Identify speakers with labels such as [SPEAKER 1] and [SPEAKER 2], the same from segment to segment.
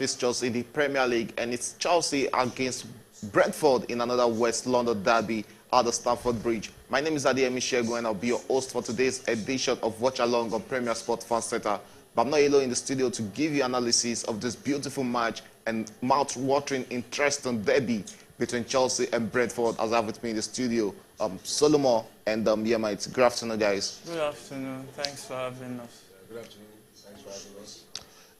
[SPEAKER 1] fixtures in the Premier League, and it's Chelsea against Brentford in another West London derby at the Stamford Bridge. My name is Adeyemi Shegun, and I'll be your host for today's edition of Watchalong on Premier Sport Fan Center. But I'm not alone in the studio to give you analysis of this beautiful match and mouth-watering, interesting derby between Chelsea and Brentford, as I have with me in the studio, Solomon and Yemite. Good afternoon, guys.
[SPEAKER 2] Good afternoon. Thanks for having us.
[SPEAKER 3] Good afternoon. Thanks for having us.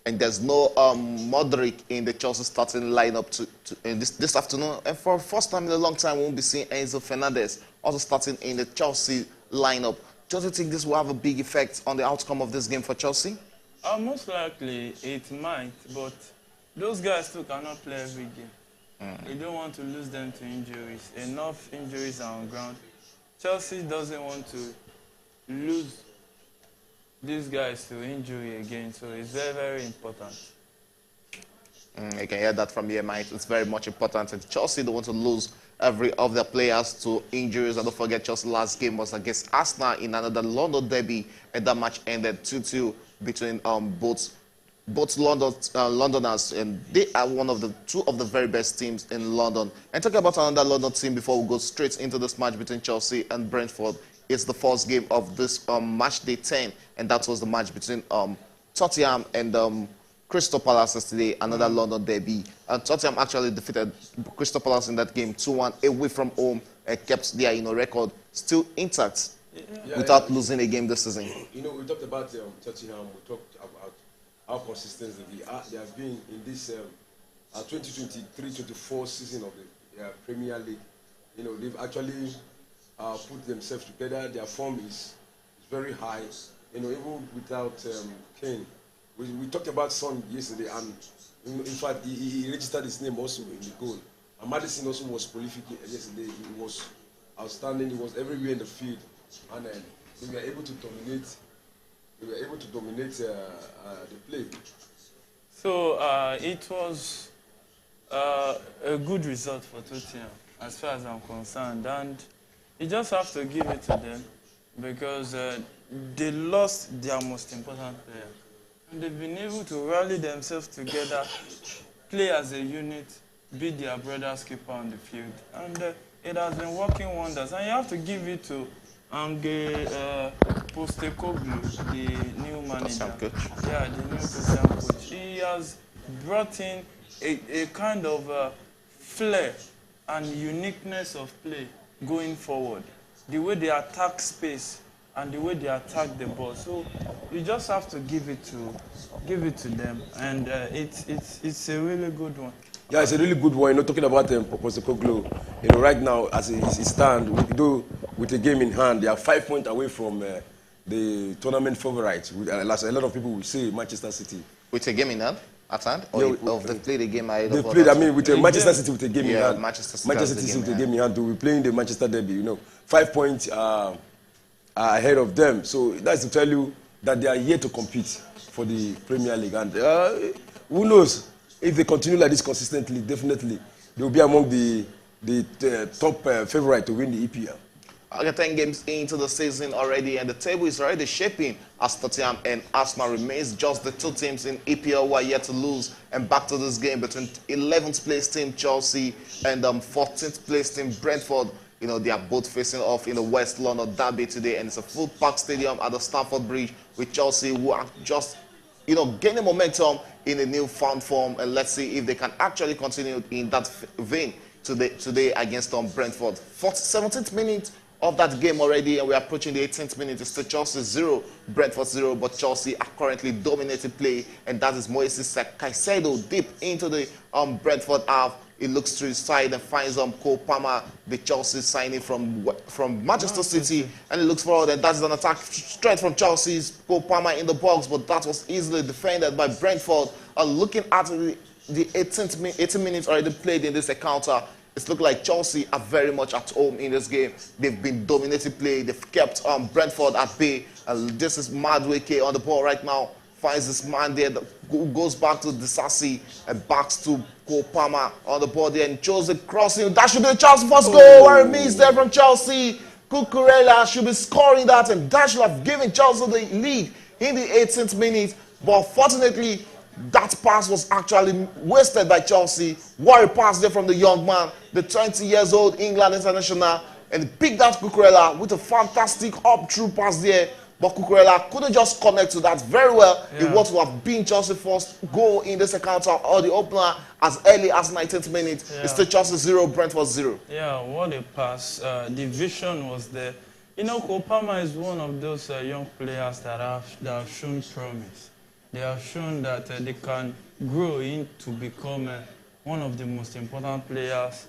[SPEAKER 1] And there's no Modric in the Chelsea starting lineup this afternoon. And for the first time in a long time, we won't be seeing Enzo Fernandez also starting in the Chelsea lineup. Don't you think this will have a big effect on the outcome of this game for Chelsea?
[SPEAKER 2] Most likely it might, but those guys too cannot play every game. You don't want to lose them to injuries. Enough injuries are on ground. Chelsea doesn't want to lose these guys to injury again, so it's very, very important.
[SPEAKER 1] I can hear that from you, mate. It's very much important. And Chelsea don't want to lose every of their players to injuries. And don't forget, Chelsea's last game was against Arsenal in another London derby, and that match ended 2-2 between both Londoners, and they are two of the very best teams in London. And talking about another London team before we go straight into this match between Chelsea and Brentford, it's the first game of this match day 10, and that was the match between Tottenham and Crystal Palace yesterday, another London derby. And Tottenham actually defeated Crystal Palace in that game 2-1 away from home and kept their record still intact without losing a game this season.
[SPEAKER 3] We talked about Tottenham. We talked about how consistent they have been in this 2023-24 season of the Premier League. They've actually put themselves together. Their form is very high. Even without Kane. We talked about Son yesterday, and in fact, he registered his name also in the goal. And Maddison also was prolific yesterday. He was outstanding. He was everywhere in the field, and they were able to dominate. They were able to dominate the play.
[SPEAKER 2] So it was a good result for Tottenham, as far as I'm concerned, and you just have to give it to them because they lost their most important player. And they've been able to rally themselves together, play as a unit, beat their brother's keeper on the field. And it has been working wonders. And you have to give it to Postecoglou, the new manager. Yeah, the new Tottenham coach. He has brought in a kind of flair and uniqueness of play going forward. The way they attack space and the way they attack the ball. So you just have to give it to them, and it's a really good one.
[SPEAKER 3] Yeah, it's a really good one. Talking about Postecoglou, right now as it stands, with a game in hand, they are 5 points away from the tournament favourites. As a lot of people will say, Manchester City.
[SPEAKER 1] With a game in hand? At hand? Or they've played a game ahead of
[SPEAKER 3] They played, with Manchester City with a game in hand.
[SPEAKER 1] Manchester City
[SPEAKER 3] with a game in hand. We're playing the Manchester derby, 5 points ahead of them. So that's to tell you that they are here to compete for the Premier League. And who knows, if they continue like this consistently, definitely they will be among the top favourite to win the EPL.
[SPEAKER 1] 10 games into the season already, and the table is already shaping as Tottenham and Arsenal remains just the two teams in EPL who are yet to lose. And back to this game between 11th place team Chelsea and 14th place team Brentford. They are both facing off in the West London derby today, and it's a full-packed stadium at the Stamford Bridge with Chelsea, who are just, gaining momentum in a newfound form. And let's see if they can actually continue in that vein today against Brentford. 17th minute of that game already, and we're approaching the 18th minute. It's still Chelsea 0, Brentford 0, but Chelsea are currently dominating play, and that is Moises Caicedo deep into the Brentford half. He looks to his side and finds Cole Palmer, the Chelsea signing from Manchester City, and he looks forward, and that's an attack straight from Chelsea's Cole Palmer in the box, but that was easily defended by Brentford. Looking at the 18 minutes already played in this encounter, it's looked like Chelsea are very much at home in this game. They've been dominating play. They've kept Brentford at bay. This is Matchweek on the ball right now. Finds this man there, goes back to Disasi and backs to Cole Palmer on the ball there, and Jose crossing. That should be the Chelsea first goal. Where it means there from Chelsea. Cucurella should be scoring that, and that should have given Chelsea the lead in the 18th minute. But fortunately, That pass was actually wasted by Chelsea. What a pass there from the young man, the 20 years old England international, and he picked out Cucurella with a fantastic up-through pass there. But Cucurella couldn't just connect to that very well in what would have been Chelsea's first goal in this encounter or the opener as early as 19th minute. It's still Chelsea 0, Brentford 0.
[SPEAKER 2] Yeah, what a pass. The vision was there. You know, Kopama is one of those young players that have shown promise. They have shown that they can grow into become one of the most important players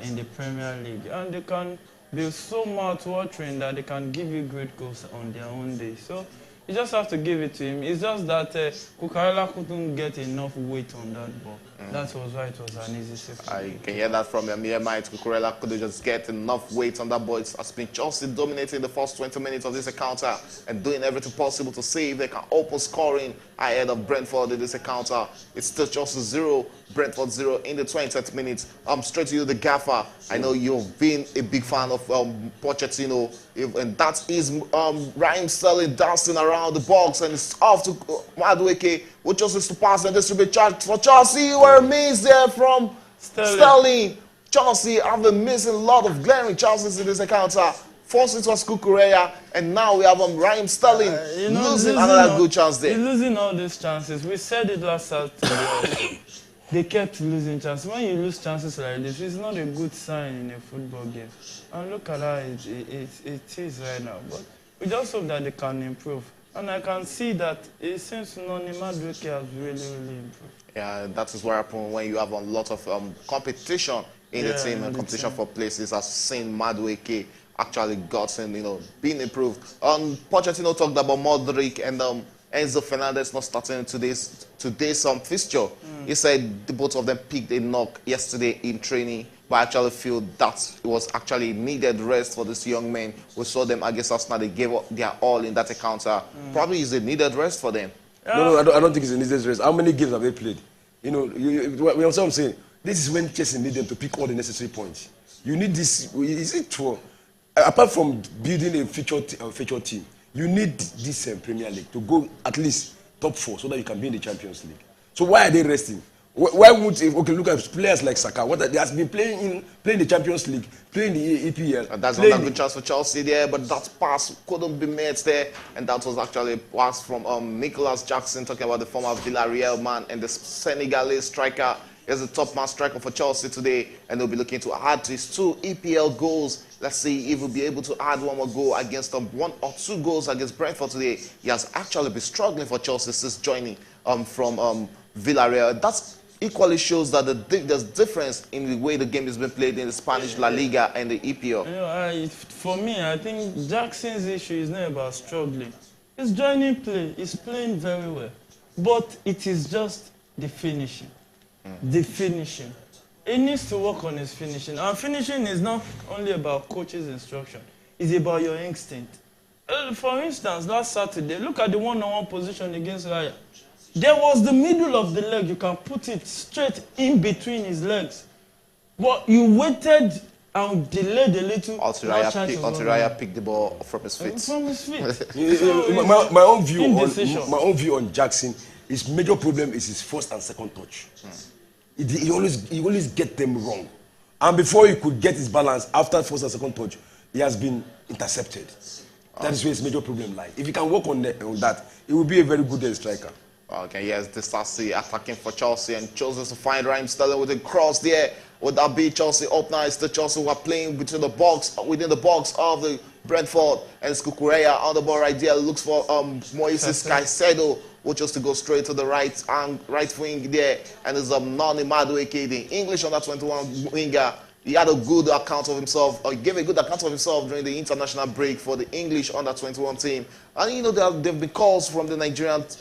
[SPEAKER 2] in the Premier League. And they can be so mouth-watering that they can give you great goals on their own day. So you just have to give it to him. It's just that Cucurella couldn't get enough weight on that ball. That was why it was an easy save.
[SPEAKER 1] I can hear that from your mere mind. Cucurella couldn't just get enough weight on that ball. It has been Chelsea dominating the first 20 minutes of this encounter and doing everything possible to see if they can open scoring ahead of Brentford in this encounter. It's still Chelsea 0, Brentford 0 in the 20th minute. Straight to you, the gaffer. I know you've been a big fan of Pochettino, and that is Raheem Sterling dancing around the box, and it's off to Madueke, which just to pass and distribute charge for Chelsea, where it means there from Sterling. Chelsea have been missing a lot of glaring chances in this encounter. First it was Cucurella, and now we have Raheem Sterling losing another good chance there.
[SPEAKER 2] He's losing all these chances. We said it last Saturday. They kept losing chances. When you lose chances like this, it's not a good sign in a football game. And look at how it is right now. But we just hope that they can improve. And I can see that it seems Noni Madueke has really improved.
[SPEAKER 1] Yeah, that is what happens when you have a lot of competition in the team and competition for places. I've seen Madueke actually gotten, being improved. Pochettino talked about Modric and Enzo Fernandez not starting today's fixture. He said the both of them picked a knock yesterday in training, but I actually feel that it was actually needed rest for this young man. We saw them against Arsenal, they gave up their all in that encounter. Probably is a needed rest for them.
[SPEAKER 3] No, I don't think it's a needed rest. How many games have they played? You know what I'm saying? This is when Chelsea need them to pick all the necessary points. You need this. Is it true? Apart from building a feature team, you need this Premier League to go at least top 4 so that you can be in the Champions League. So why are they resting? Why would look at players like Saka? They has been playing the Champions League, playing the EPL.
[SPEAKER 1] And that's not a good chance for Chelsea there, but that pass couldn't be made there, and that was actually a pass from Nicholas Jackson, talking about the former Villarreal man and the Senegalese striker. He's the top man striker for Chelsea today, and they'll be looking to add to his 2 EPL goals. Let's see if he'll be able to add one more goal against 1 or 2 goals against Brentford today. He has actually been struggling for Chelsea since joining from Villarreal. That equally shows that there's difference in the way the game has been played in the Spanish La Liga and the EPL.
[SPEAKER 2] For me, I think Jackson's issue is not about struggling. He's joining play. He's playing very well. But it is just the finishing. The finishing. He needs to work on his finishing. And finishing is not only about coach's instruction. It's about your instinct. For instance, last Saturday, look at the one-on-one position against Raya. There was the middle of the leg. You can put it straight in between his legs. But you waited and delayed a little.
[SPEAKER 1] Until Raya picked the ball from his feet.
[SPEAKER 2] From his feet.
[SPEAKER 3] So my own view on Jackson, his major problem is his first and second touch. He always get them wrong. And before he could get his balance, after first and second touch, he has been intercepted. That is where his major problem lies. If he can work on that, he will be a very good striker.
[SPEAKER 1] Okay, yes, Disasi attacking for Chelsea and chooses to find Raheem Sterling with a cross there. Would that be Chelsea up now? It's the Chelsea who are playing within the box of the Brentford, and it's Cucurella on the ball right there. Looks for Moises Caicedo, which just to go straight to the right wing there, and it's Noni Madueke, the English under 21 winger. He had a good account of himself, or gave a good account of himself during the international break for the English under 21 team. And there have been calls from the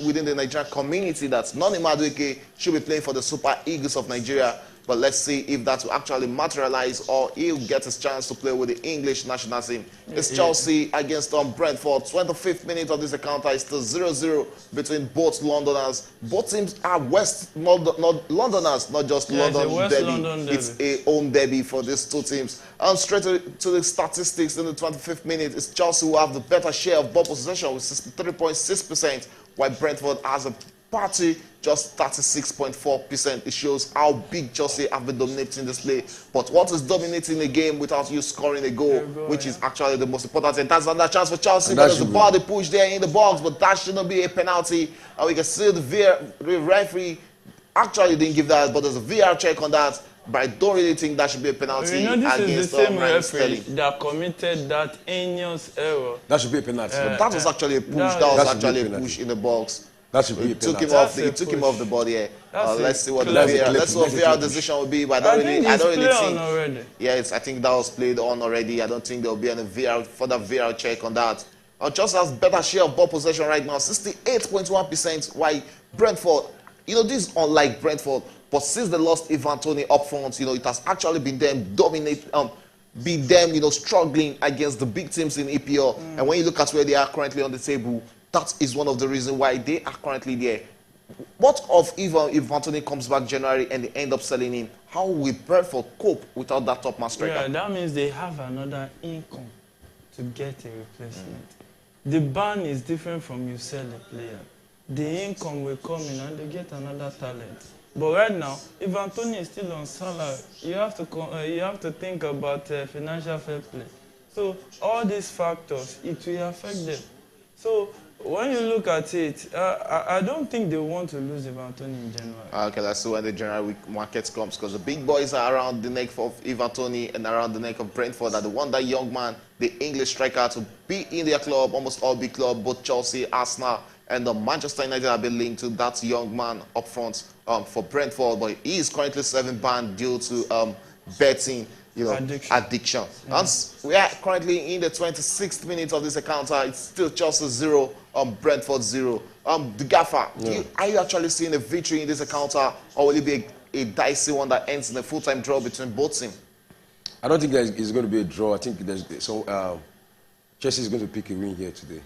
[SPEAKER 1] within the Nigerian community that Noni Madueke should be playing for the Super Eagles of Nigeria. But let's see if that will actually materialize, or he'll get his chance to play with the English national team. It's Chelsea against Brentford. 25th minute of this encounter is still 0-0 between both Londoners. Both teams are West Londoners, not just London derby. It's a home derby for these two teams. And straight to the statistics in the 25th minute, it's Chelsea who have the better share of ball possession with 63.6%, while Brentford has a Party just 36.4%. It shows how big Chelsea have been dominating this play. But what is dominating a game without you scoring a goal, which is actually the most important thing? That's another chance for Chelsea. But there's a body push there in the box, but that shouldn't be a penalty. And we can see the referee actually didn't give that, but there's a VR check on that. But I don't really think that should be a penalty
[SPEAKER 2] this
[SPEAKER 1] against
[SPEAKER 2] is the same referee
[SPEAKER 1] Sterling.
[SPEAKER 2] that committed that heinous error.
[SPEAKER 3] That should be a penalty.
[SPEAKER 1] But that was actually a push. That was actually a push in the box.
[SPEAKER 3] That should be a penalty.
[SPEAKER 1] He took him off the body. Yeah. Let's see what the VR decision will be. But I don't really think.
[SPEAKER 2] Already.
[SPEAKER 1] Yes, I think that was played on already. I don't think there will be any further VR check on that. Chelsea has better share of ball possession right now, 68.1%. While Brentford, this is unlike Brentford. But since they lost Ivan Toney up front, it has actually been them struggling against the big teams in EPL. And when you look at where they are currently on the table, that is one of the reasons why they are currently there. What if Ivan Toney comes back January and they end up selling him? How will Brentford cope without that top man striker?
[SPEAKER 2] Yeah, that means they have another income to get a replacement. The ban is different from you sell a player. The income will come in and they get another talent. But right now, if Anthony is still on salary, you have to think about financial fair play. So all these factors, it will affect them. So when you look at it, I don't think they want to lose Ivan Anthony in January.
[SPEAKER 1] Okay, let's see when the January week market comes, because the big boys are around the neck of Ivan Toney and around the neck of Brentford. That they want that young man, the English striker, to be in their club, almost all big club, both Chelsea, Arsenal, and Manchester United have been linked to that young man up front for Brentford. But he is currently serving ban due to betting, addiction. And we are currently in the 26th minute of this encounter. It's still Chelsea 0, Brentford 0. The gaffer, are you actually seeing a victory in this encounter, or will it be a dicey one that ends in a full-time draw between both teams?
[SPEAKER 3] I don't think it's going to be a draw. I think Chelsea is going to pick a win here today.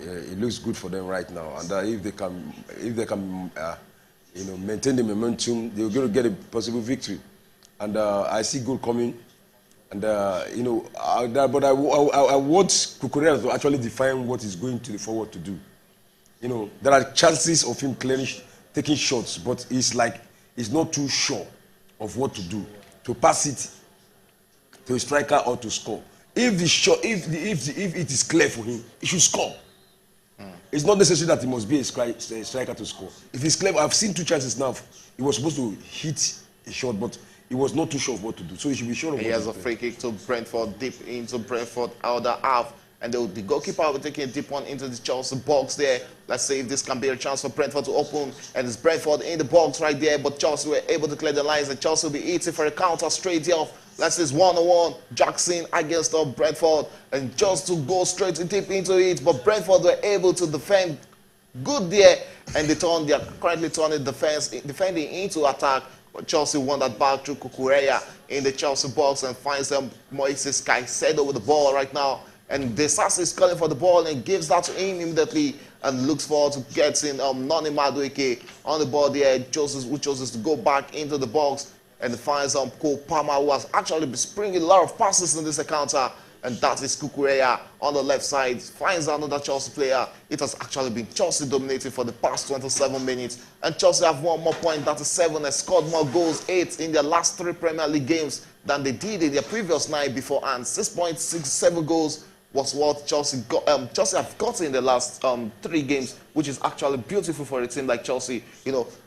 [SPEAKER 3] It looks good for them right now, and if they can maintain the momentum, they're going to get a possible victory. And I see goal coming, and but I want Cucurella to actually define what he's going to the forward to do. There are chances of him taking shots, but he's not too sure of what to do, to pass it to a striker or to score. If it is clear for him, he should score. It's not necessary that he must be a striker to score. If he's clever, I've seen 2 chances now. He was supposed to hit a shot, but he was not too sure of what to do. So he should be sure of what to do. He has
[SPEAKER 1] a free kick to Brentford, deep into Brentford, outer half. And the goalkeeper will be taking a deep one into the Chelsea box there. Let's see if this can be a chance for Brentford to open. And it's Brentford in the box right there. But Chelsea were able to clear the lines. And Chelsea will be eating for a counter straight off. Let's say it's 1-on-1. Jackson against Brentford. And just to go straight deep into it. But Brentford were able to defend good there. And they are currently turning defending into attack. But Chelsea won that back through Cucurella in the Chelsea box and finds them Moises Caicedo with the ball right now. And De Sassi is calling for the ball and gives that to him immediately and looks forward to getting Noni Madueke on the ball there, who chooses to go back into the box and finds Cole Palmer, who has actually been springing a lot of passes in this encounter. And that is Cucurella on the left side. Finds another Chelsea player. It has actually been Chelsea dominating for the past 27 minutes. And Chelsea have 1 more point, that is 7, and scored more goals, 8 in their last 3 Premier League games than they did in their previous 9 beforehand. 6.67 goals was what Chelsea have gotten in the last 3 games, which is actually beautiful for a team like Chelsea.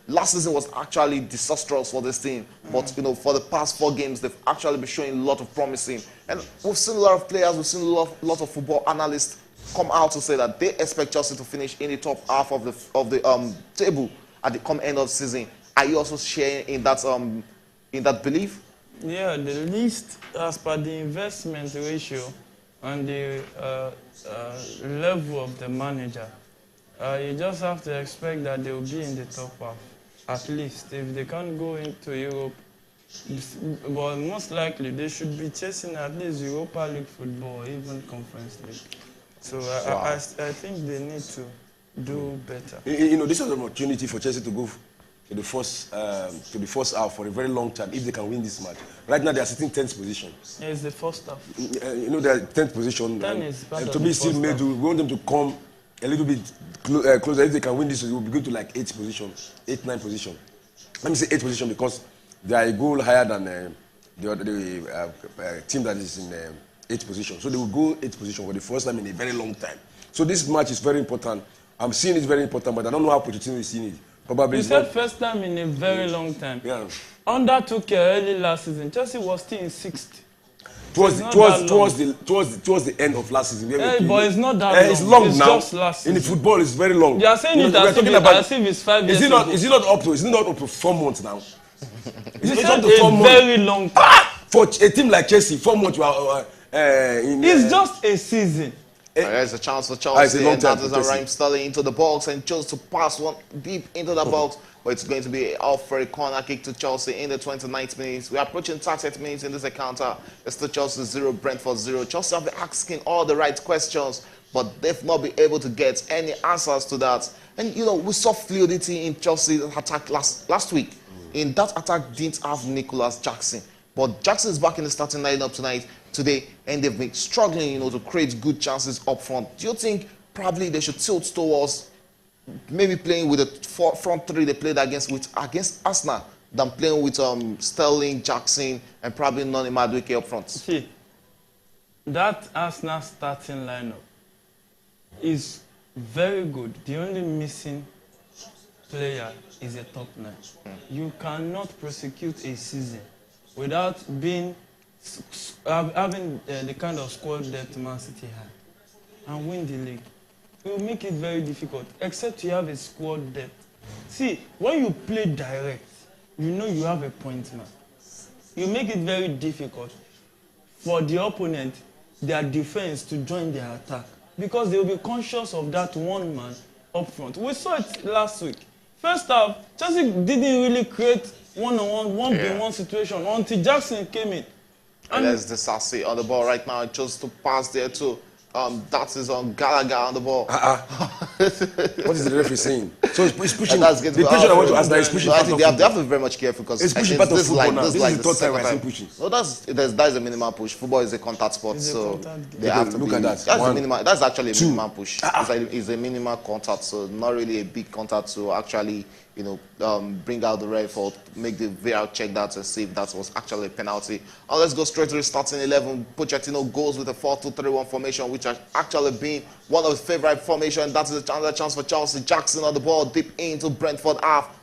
[SPEAKER 1] Last season was actually disastrous for this team, but for the past 4 games, they've actually been showing a lot of promising. And we've seen a lot of players, we've seen a lot of football analysts come out to say that they expect Chelsea to finish in the top half of the table at the end of the season. Are you also sharing in that belief?
[SPEAKER 2] Yeah, the least as per the investment ratio and the level of the manager, you just have to expect that they will be in the top half, at least. If they can't go into Europe, well, most likely they should be chasing at least Europa League football or even Conference League. So I think they need to do better.
[SPEAKER 3] This is an opportunity for Chelsea to go to the first half for a very long time if they can win this match. Right now they are sitting 10th position.
[SPEAKER 2] Yeah, it's the first half.
[SPEAKER 3] They are 10th position.
[SPEAKER 2] 10 is
[SPEAKER 3] and to me, still middle. We want them to come a little bit closer. If they can win this, it will be going to like 8th position, 8th, 9th position. Let me say 8th position because they are a goal higher than the team that is in 8th position. So they will go 8th position for the first time in a very long time. So this match is very important. I'm seeing it very important, but I don't know how Pochettino is seeing it. Probably
[SPEAKER 2] you said first time in a very long time.
[SPEAKER 3] Yeah.
[SPEAKER 2] Under Tuchel early last season, Chelsea was still in 6th.
[SPEAKER 3] Towards the end of last season.
[SPEAKER 2] But it's not that long.
[SPEAKER 3] It's long
[SPEAKER 2] it's
[SPEAKER 3] now.
[SPEAKER 2] Just last season.
[SPEAKER 3] In the football, it's very long.
[SPEAKER 2] You are saying it as if it's 5 years ago.
[SPEAKER 3] Is it not up to 4 months now?
[SPEAKER 2] It's up to 4 months. Very long time.
[SPEAKER 3] For a team like Chelsea, 4 months you are
[SPEAKER 2] it's just a season.
[SPEAKER 1] There's a chance for Chelsea, and that is Raheem Sterling into the box and chose to pass one deep into the box, but it's going to be off for a corner kick to Chelsea in the 29th minute. We are approaching 30th minutes in this encounter. It's still Chelsea 0, Brentford 0. Chelsea have been asking all the right questions, but they've not been able to get any answers to that. And, you know, we saw fluidity in Chelsea's attack last week. In that attack, didn't have Nicholas Jackson. But Jackson is back in the starting lineup today, and they've been struggling, you know, to create good chances up front. Do you think probably they should tilt towards maybe playing with the front three they played against Arsenal than playing with Sterling, Jackson, and probably Noni Madueke up front?
[SPEAKER 2] See, that Arsenal starting lineup is very good. The only missing player is a top 9. You cannot prosecute a season without having the kind of squad depth Man City had and win the league. It will make it very difficult, except you have a squad depth. See, when you play direct, you know you have a point man. You make it very difficult for the opponent, their defense, to join their attack because they will be conscious of that one man up front. We saw it last week. First half, Chelsea didn't really create one-on-one, one-by-one situation until Jackson came in.
[SPEAKER 1] And there's the Sassy on the ball right now. Just to pass there to that is on Gallagher on the ball.
[SPEAKER 3] What is the referee saying? So he's pushing.
[SPEAKER 1] That's the
[SPEAKER 3] question I want to ask now is pushing.
[SPEAKER 1] No, I think they have to be very much careful because
[SPEAKER 3] it's pushing part of football now. This is the third time
[SPEAKER 1] I
[SPEAKER 3] see pushing.
[SPEAKER 1] No, that's a minimal push. Football is a contact sport, so they have to
[SPEAKER 3] look at that.
[SPEAKER 1] That's actually a minimal push. It's a minimal contact, so not really a big contact to actually, you know, bring out the ref or make the VAR check that and see if that was actually a penalty. And let's go straight to the starting 11. Pochettino goes with a 4-2-3-1 formation, which has actually been one of his favorite formations. That is another chance for Chelsea. Jackson on the ball, deep into Brentford half.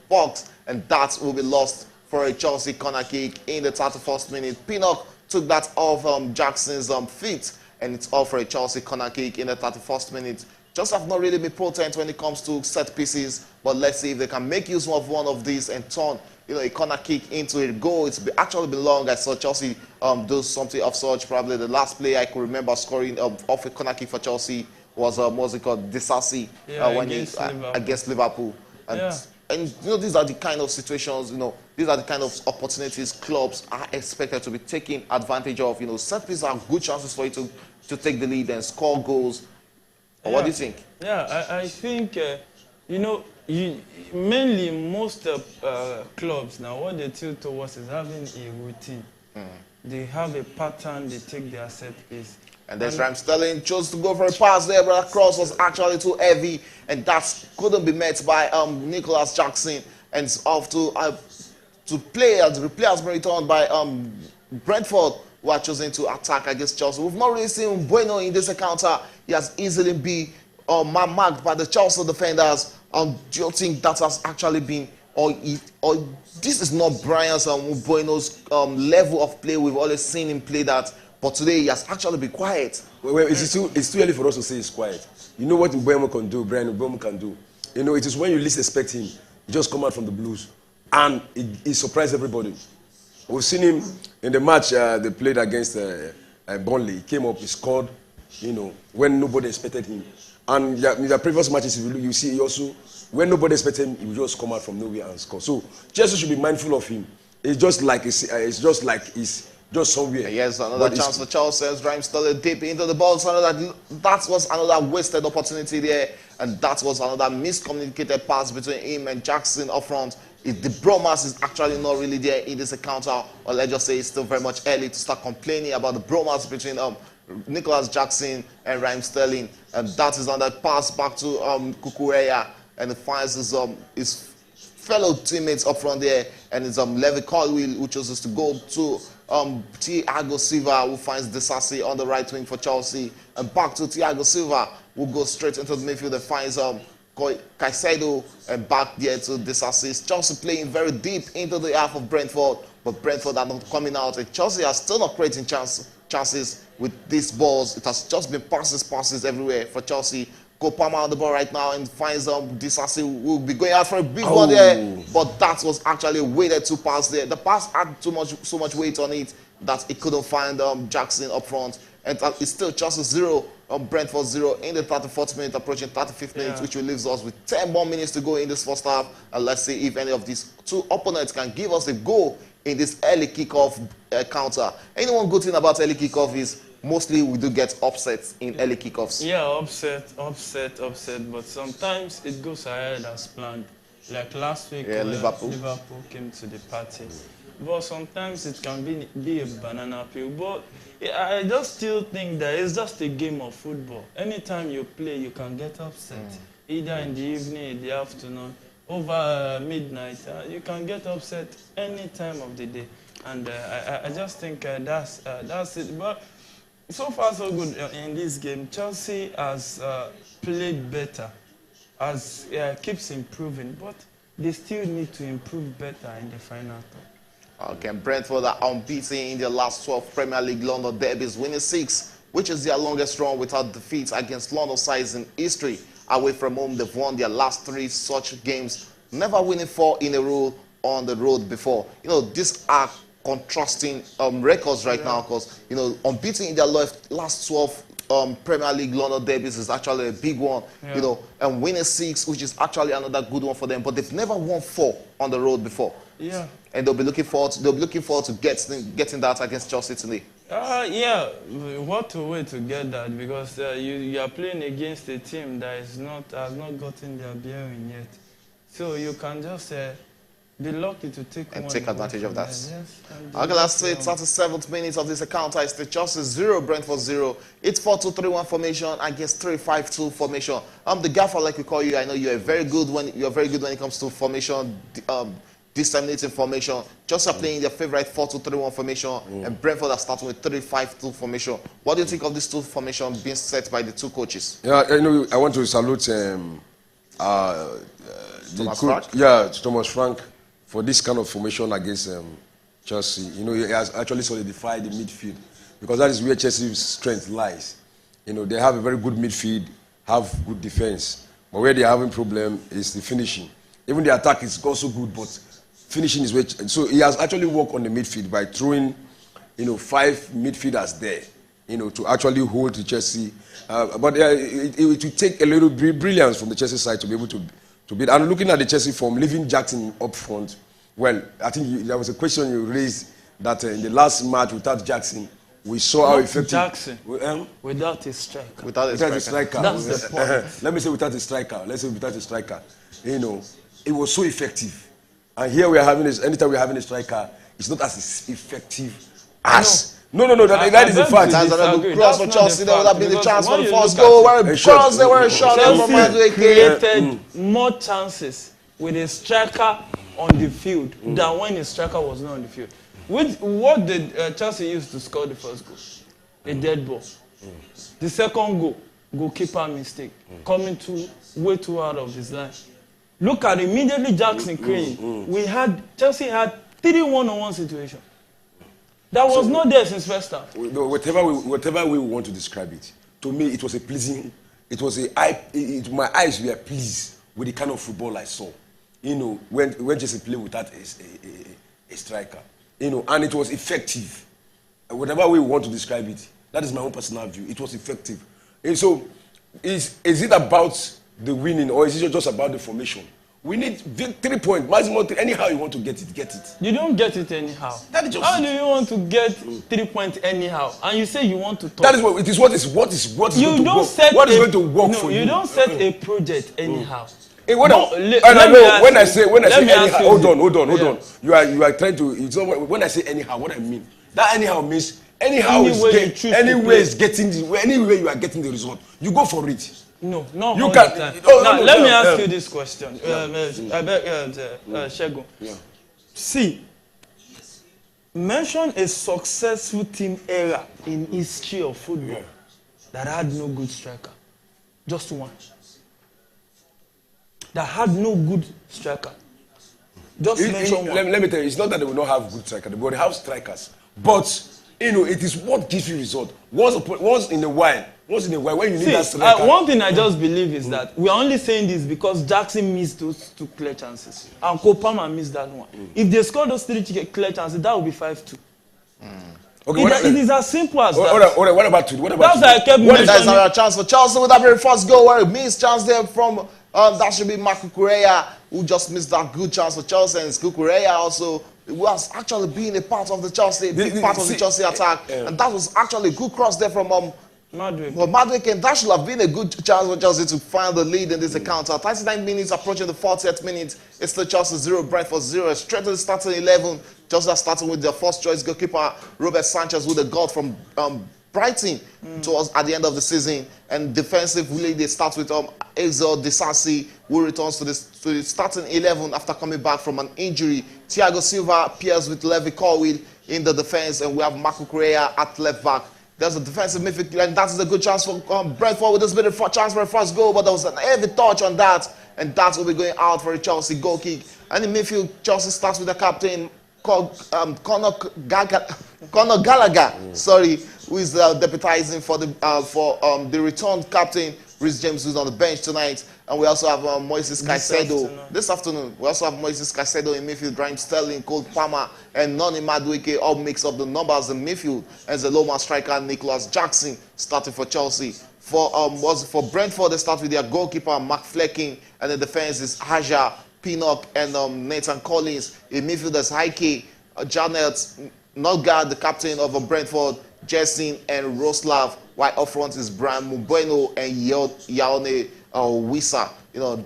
[SPEAKER 1] Box. And that will be lost for a Chelsea corner kick in the 31st minute. Pinnock took that off Jackson's feet, and it's off for a Chelsea corner kick in the 31st minute. Just have not really been potent when it comes to set pieces, but let's see if they can make use of one of these and turn, you know, a corner kick into a goal. It's actually been long. I saw Chelsea do something of such. Probably the last play I could remember scoring off a corner kick for Chelsea was what's it called, Disasi, against Liverpool. And you know, these are the kind of situations, you know, these are the kind of opportunities clubs are expected to be taking advantage of. You know, set pieces are good chances for you to take the lead and score goals. What do you think?
[SPEAKER 2] Yeah, I think, you know, mainly most clubs now, what they tilt towards is having a routine. They have a pattern, they take their set piece.
[SPEAKER 1] And there's Raheem Sterling chose to go for a pass there, but that cross was actually too heavy, and that couldn't be met by Nicholas Jackson. And it's off to play, as the replay has been returned by Brentford, who are choosing to attack against Chelsea. We've not really seen Bueno in this encounter. He has easily been marked by the Chelsea defenders. Do you think that has actually been, or this is not Brian's Bueno's level of play? We've always seen him play that, but today he has actually been quiet.
[SPEAKER 3] Well, it's too early for us to say he's quiet. You know what Bueno can do, Brian Bueno can do. You know, it is when you least expect him, he just come out from the blues, and he surprised everybody. We've seen him in the match they played against Burnley. He came up, he scored, you know, when nobody expected him. And in the previous matches, you see also, when nobody expected him, he would just come out from nowhere and score. So Chelsea should be mindful of him. It's just like he's just somewhere.
[SPEAKER 1] Yes, another chance for Chelsea. Raheem Sterling deep into the ball. So that was another wasted opportunity there, and that was another miscommunicated pass between him and Jackson up front. If the bromance is actually not really there in this encounter, or let's just say it's still very much early to start complaining about the bromance between Nicholas Jackson and Raheem Sterling, and that is on the pass back to Kukureya, and he finds his fellow teammates up front there, and it's Levi Colwill who chooses to go to Thiago Silva, who finds Disasi on the right wing for Chelsea, and back to Thiago Silva, who goes straight into the midfield and finds Caicedo, and back there to Disasi. Chelsea playing very deep into the half of Brentford, but Brentford are not coming out, and Chelsea are still not creating chances with these balls. It has just been passes everywhere for Chelsea. Palmer on the ball right now and finds Disasi, who will be going out for a big one there, but that was actually a weighted to pass there. The pass had so much weight on it that it couldn't find Jackson up front, and it's still Chelsea 0, Brentford 0 in the 34th minute, approaching 35th minute, which will leave us with 10 more minutes to go in this first half. And let's see if any of these two opponents can give us a goal in this early kickoff counter. Anyone good thing about early kickoff is mostly we do get upsets in early kickoffs.
[SPEAKER 2] Yeah, upset. But sometimes it goes ahead as planned. Like last week, Liverpool came to the party. But sometimes it can be a banana peel. But I just still think that it's just a game of football. Anytime you play, you can get upset. Either in the evening, in the afternoon, over midnight. You can get upset any time of the day. And I just think that's it. But so far, so good in this game. Chelsea has played better, keeps improving, but they still need to improve better in the final third.
[SPEAKER 1] Okay, Brentford are unbeaten in their last 12 Premier League London derbies, winning 6, which is their longest run without defeat against London sides in history. Away from home, they've won their last 3 such games, never winning 4 in a row on the road before. You know, these are contrasting records right now, because you know, unbeaten in their last 12 Premier League London derbies is actually a big one. You know, and winning 6, which is actually another good one for them. But they've never won 4 on the road before. Yeah, and they'll be looking forward to getting that against Chelsea today.
[SPEAKER 2] Yeah, what a way to get that, because you are playing against a team that has not gotten their bearing yet. So you can just be lucky to take
[SPEAKER 1] advantage of that.
[SPEAKER 2] Yes,
[SPEAKER 1] okay, let's say 37th minute of this encounter is the Chelsea 0, Brentford 0. It's 4-2-3-1 formation against 3-5-2 formation. The gaffer, like we call you, I know you're very good when it comes to formation, disseminating formation. Chelsea are playing their favorite 4-2-3-1 formation, and Brentford are starting with 3-5-2 formation. What do you think of these two formations being set by the two coaches?
[SPEAKER 3] Yeah, you know, I want to salute Thomas Frank for this kind of formation against Chelsea. You know, he has actually solidified the midfield, because that is where Chelsea's strength lies. You know, they have a very good midfield, have good defense, but where they're having problem is the finishing. Even the attack is also good, but finishing is where. So he has actually worked on the midfield by throwing, you know, 5 midfielders there, you know, to actually hold the Chelsea. But it will take a little brilliance from the Chelsea side to be able to beat. And looking at the Chelsea form, leaving Jackson up front, well, I think there was a question you raised that in the last match without Jackson, we saw how effective.
[SPEAKER 2] Jackson, without a striker.
[SPEAKER 1] Without a striker.
[SPEAKER 2] That's the point.
[SPEAKER 3] Let me say without a striker. Let's say without a striker. You know, it was so effective. And here we are having this. Anytime we're having a striker, it's not as effective as. No. That is the fact.
[SPEAKER 1] That's a good cross for Chelsea. There would have been the chance for the first goal. Where a cross, there were a shot from Matchweek.
[SPEAKER 2] Created more chances with a striker on the field than when a striker was not on the field. What did Chelsea use to score the first goal? A dead ball. The second goal, goalkeeper mistake, coming way too out of his line. Look at immediately Jackson Crane. Chelsea had 3 one-on-1 situation. That was not there since first half.
[SPEAKER 3] Whatever we want to describe it, to me it was a pleasing. It was my eyes were pleased with the kind of football I saw. You know, when Chelsea played without a striker, you know, and it was effective. Whatever we want to describe it, that is my own personal view. It was effective. And so, is it about the winning, or is it just about the formation? We need 3 points, maximum 3. Anyhow you want to get it, get it.
[SPEAKER 2] You don't get it anyhow. How do you want to get 3 points anyhow? And you say you want to talk.
[SPEAKER 3] That is what it is. What is going to work? What is going to work for you?
[SPEAKER 2] You don't set a project anyhow.
[SPEAKER 3] Hey, when I say anyhow, hold on. You are trying to. When I say anyhow, what I mean, that anyhow means anyhow
[SPEAKER 2] anyway
[SPEAKER 3] you are getting the result, you go for it.
[SPEAKER 2] No, not
[SPEAKER 3] you
[SPEAKER 2] all
[SPEAKER 3] can.
[SPEAKER 2] the time.
[SPEAKER 3] Now,
[SPEAKER 2] let me ask you this question.
[SPEAKER 3] Yeah.
[SPEAKER 2] I beg, Shego.
[SPEAKER 3] Yeah.
[SPEAKER 2] See, mention a successful team era in history of football that had no good striker. Just one. That had no good striker. Just mention one.
[SPEAKER 3] Let me tell you, it's not that they will not have good strikers, they will have strikers. But it is what gives you result. Once in a while, when you need that striker.
[SPEAKER 2] One thing I just believe is that we are only saying this because Jackson missed those 2 clear chances. And Kopama missed that one. If they score those 3 clear chances, that would be 5-2. Okay, it is as simple as that.
[SPEAKER 3] What about you?
[SPEAKER 2] That's why I kept mentioning.
[SPEAKER 1] That's our chance for Chelsea with that very first goal where it missed chance there from that should be Marco Correa, who just missed that good chance for Chelsea, and Cucurella also was actually being a part of the Chelsea, part of the Chelsea attack, and that was actually a good cross there from Madrid, and that should have been a good chance for Chelsea to find the lead in this encounter. 39 minutes approaching the 40th minute. It's still Chelsea 0, Brentford 0. Straight to the starting 11. Chelsea starting with their first choice goalkeeper Robert Sanchez with a goal from Brighton towards at the end of the season. And defensively they start with Ezel Disasi, who returns to the starting 11 after coming back from an injury. Thiago Silva pairs with Levi Colwill in the defense, and we have Marco Correa at left back. There's a defensive midfield, and that is a good chance for Brentford with this bit of chance for a first goal, but there was an heavy touch on that, and that will be going out for a Chelsea goal kick. And in midfield, Chelsea starts with the captain called Conor Gallagher, who is deputizing for the returned captain Reece James, who's on the bench tonight. And we also have Moises Caicedo this afternoon. We also have Moises Caicedo in midfield, Raheem Sterling, Cole Palmer, and Noni Madueke all mix up the numbers in midfield. As the Loma striker Nicholas Jackson starting for Chelsea. For Brentford, they start with their goalkeeper Mark Flecking, and the defense is Haja, Pinnock, and Nathan Collins. In midfield, there's Heike, Janet Nogard, the captain of Brentford, Jessin, and Roslav. While up front is Brian Mbueno and Yaone Wissa.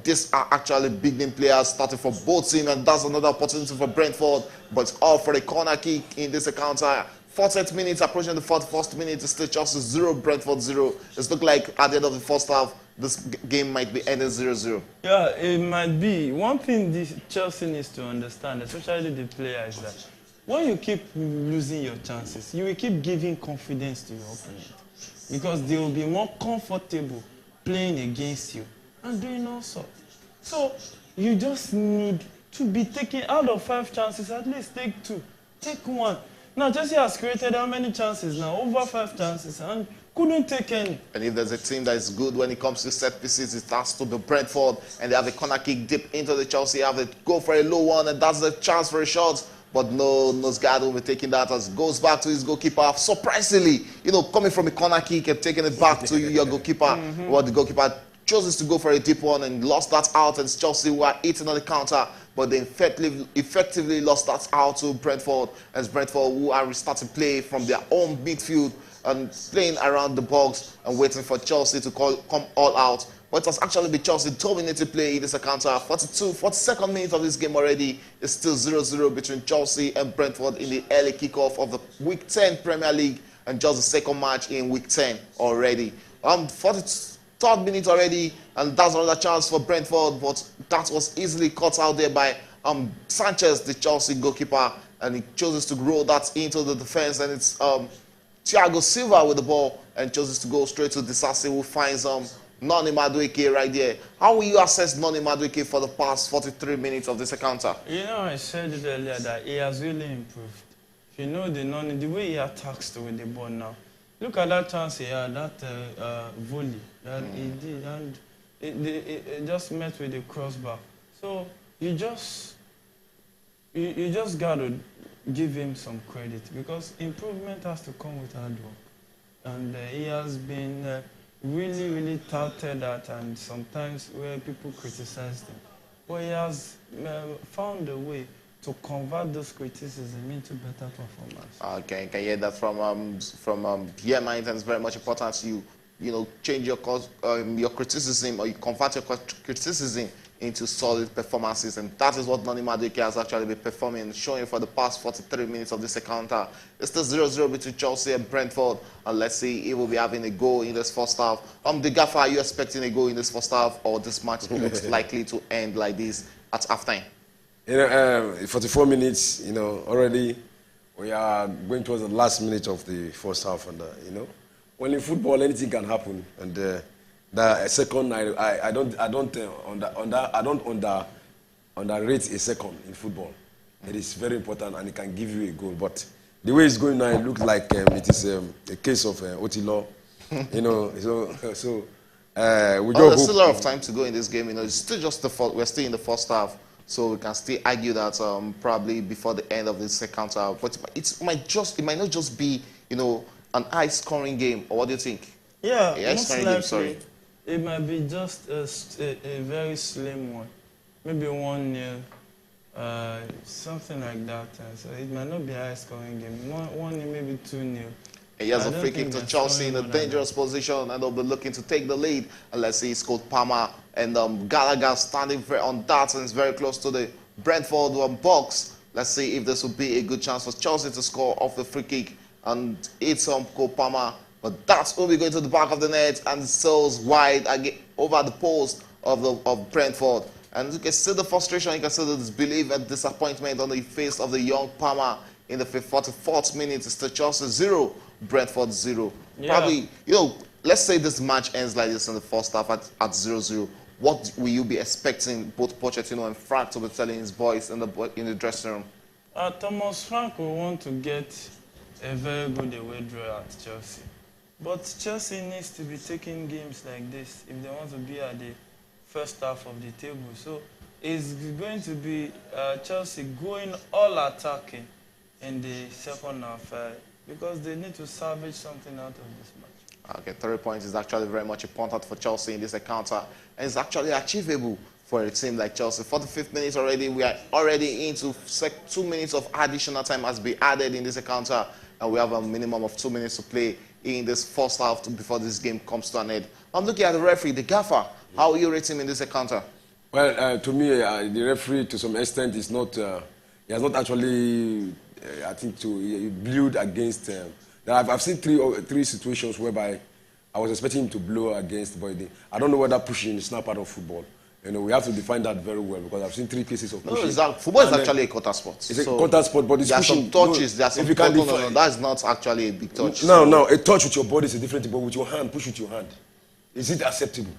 [SPEAKER 1] These are actually big name players starting for both teams, and that's another opportunity for Brentford. But it's all for a corner kick in this encounter. 40th minutes, approaching the 41st minute, it's still Chelsea 0, Brentford 0. It's looked like at the end of the first half, this game might be ending 0-0.
[SPEAKER 2] Yeah, it might be. One thing this Chelsea needs to understand, especially the players, is that when you keep losing your chances, you will keep giving confidence to your opponent. Because they will be more comfortable playing against you and doing all sorts. So you just need to be taking out of 5 chances, at least take 2, take 1. Now Chelsea has created how many chances now? Over 5 chances, and couldn't take any. And
[SPEAKER 1] if there's a team that is good when it comes to set pieces, it has to be Brentford, and they have a corner kick deep into the Chelsea, have to go for a low one, and that's the chance for a shot. But no, Nosgard will be taking that as goes back to his goalkeeper. Surprisingly, coming from a corner kick and taking it back to your goalkeeper. Well, the goalkeeper chooses to go for a deep one and lost that out. And Chelsea were eating on the counter, but they effectively lost that out to Brentford. As Brentford, who are restarting play from their own midfield and playing around the box and waiting for Chelsea to come all out. But it has actually been Chelsea dominated play in this encounter. 42nd minute of this game already is still 0-0 between Chelsea and Brentford in the early kickoff of the Week 10 Premier League, and just the second match in Week 10 already. 43rd minute already, and that's another chance for Brentford, but that was easily cut out there by Sanchez, the Chelsea goalkeeper, and he chooses to roll that into the defense, and it's Thiago Silva with the ball, and chooses to go straight to Disasi, who finds Noni Madueke right there. How will you assess Noni Madueke for the past 43 minutes of this encounter?
[SPEAKER 2] I said it earlier that he has really improved. If you know the way he attacks with the ball now. Look at that chance he had, that volley that he did, and it just met with the crossbar. So you just got to give him some credit, because improvement has to come with hard work. And he has been really touted that, and sometimes where people criticize him. But he has found a way to convert those criticisms into better performance.
[SPEAKER 1] Okay, you can hear that from here, Mike, and it's very much important to you change your criticism, or you convert your criticism into solid performances, and that is what Noni Madueke has actually been performing, showing for the past 43 minutes of this encounter. It's still 0-0 between Chelsea and Brentford, and let's see if we'll be having a goal in this first half. The Gaffer, are you expecting a goal in this first half, or this match looks likely to end like this at halftime?
[SPEAKER 3] 44 minutes, already we are going towards the last minute of the first half, and when in football anything can happen, and the second I don't underrate a second in football. It is very important, and it can give you a goal. But the way it's going now, it looks like it is a case of Otilo, So we
[SPEAKER 1] there's still a lot of time to go in this game. It's still just we're still in the first half. So we can still argue that probably before the end of the second half. But it might not just be, an high-scoring game. Or what do you think?
[SPEAKER 2] Yeah,
[SPEAKER 1] most likely, game, sorry.
[SPEAKER 2] It might be just a very slim one. Maybe 1-0, something like that. So it might not be a high-scoring game. 1-0, maybe 2-0.
[SPEAKER 1] He has a free kick to Chelsea in a dangerous position, and they'll be looking to take the lead. And let's see, it's called Palmer and Gallagher standing on that, and it's very close to the Brentford box. Let's see if this will be a good chance for Chelsea to score off the free kick. And it's Cole Palmer, but that's will be going to the back of the net and sails wide again over the post of Brentford. And you can see the frustration, you can see the disbelief and disappointment on the face of the young Palmer in the 44th minute. It's the Chelsea 0. Brentford 0. Yeah. Probably, let's say this match ends like this in the first half at 0-0. What will you be expecting both Pochettino and Frank to be telling his boys in the dressing room?
[SPEAKER 2] Thomas Frank will want to get a very good away draw at Chelsea. But Chelsea needs to be taking games like this if they want to be at the first half of the table. So it's going to be Chelsea going all attacking in the second half. Because they need to salvage something out of this match. Okay, 3 points is actually very much important for Chelsea in this encounter. And it's actually achievable for a team like Chelsea. 45th minutes already, we are already into 2 minutes of additional time has been added in this encounter. And we have a minimum of 2 minutes to play in this first half before this game comes to an end. I'm looking at the referee, the Gaffer. How are you rating him in this encounter?
[SPEAKER 3] Well, to me, the referee to some extent is not, he has not actually... I think to blew against. I've seen three situations whereby I was expecting him to blow against, but I don't know whether pushing is not part of football. We have to define that very well because I've seen 3 cases of pushing.
[SPEAKER 1] Football is actually a contact sport.
[SPEAKER 3] It's a contact sport, but it's
[SPEAKER 1] there
[SPEAKER 3] pushing.
[SPEAKER 1] Are some touches. There are some no, that's not actually a big touch.
[SPEAKER 3] No, a touch with your body is a different thing, but with your hand, push with your hand. Is it acceptable?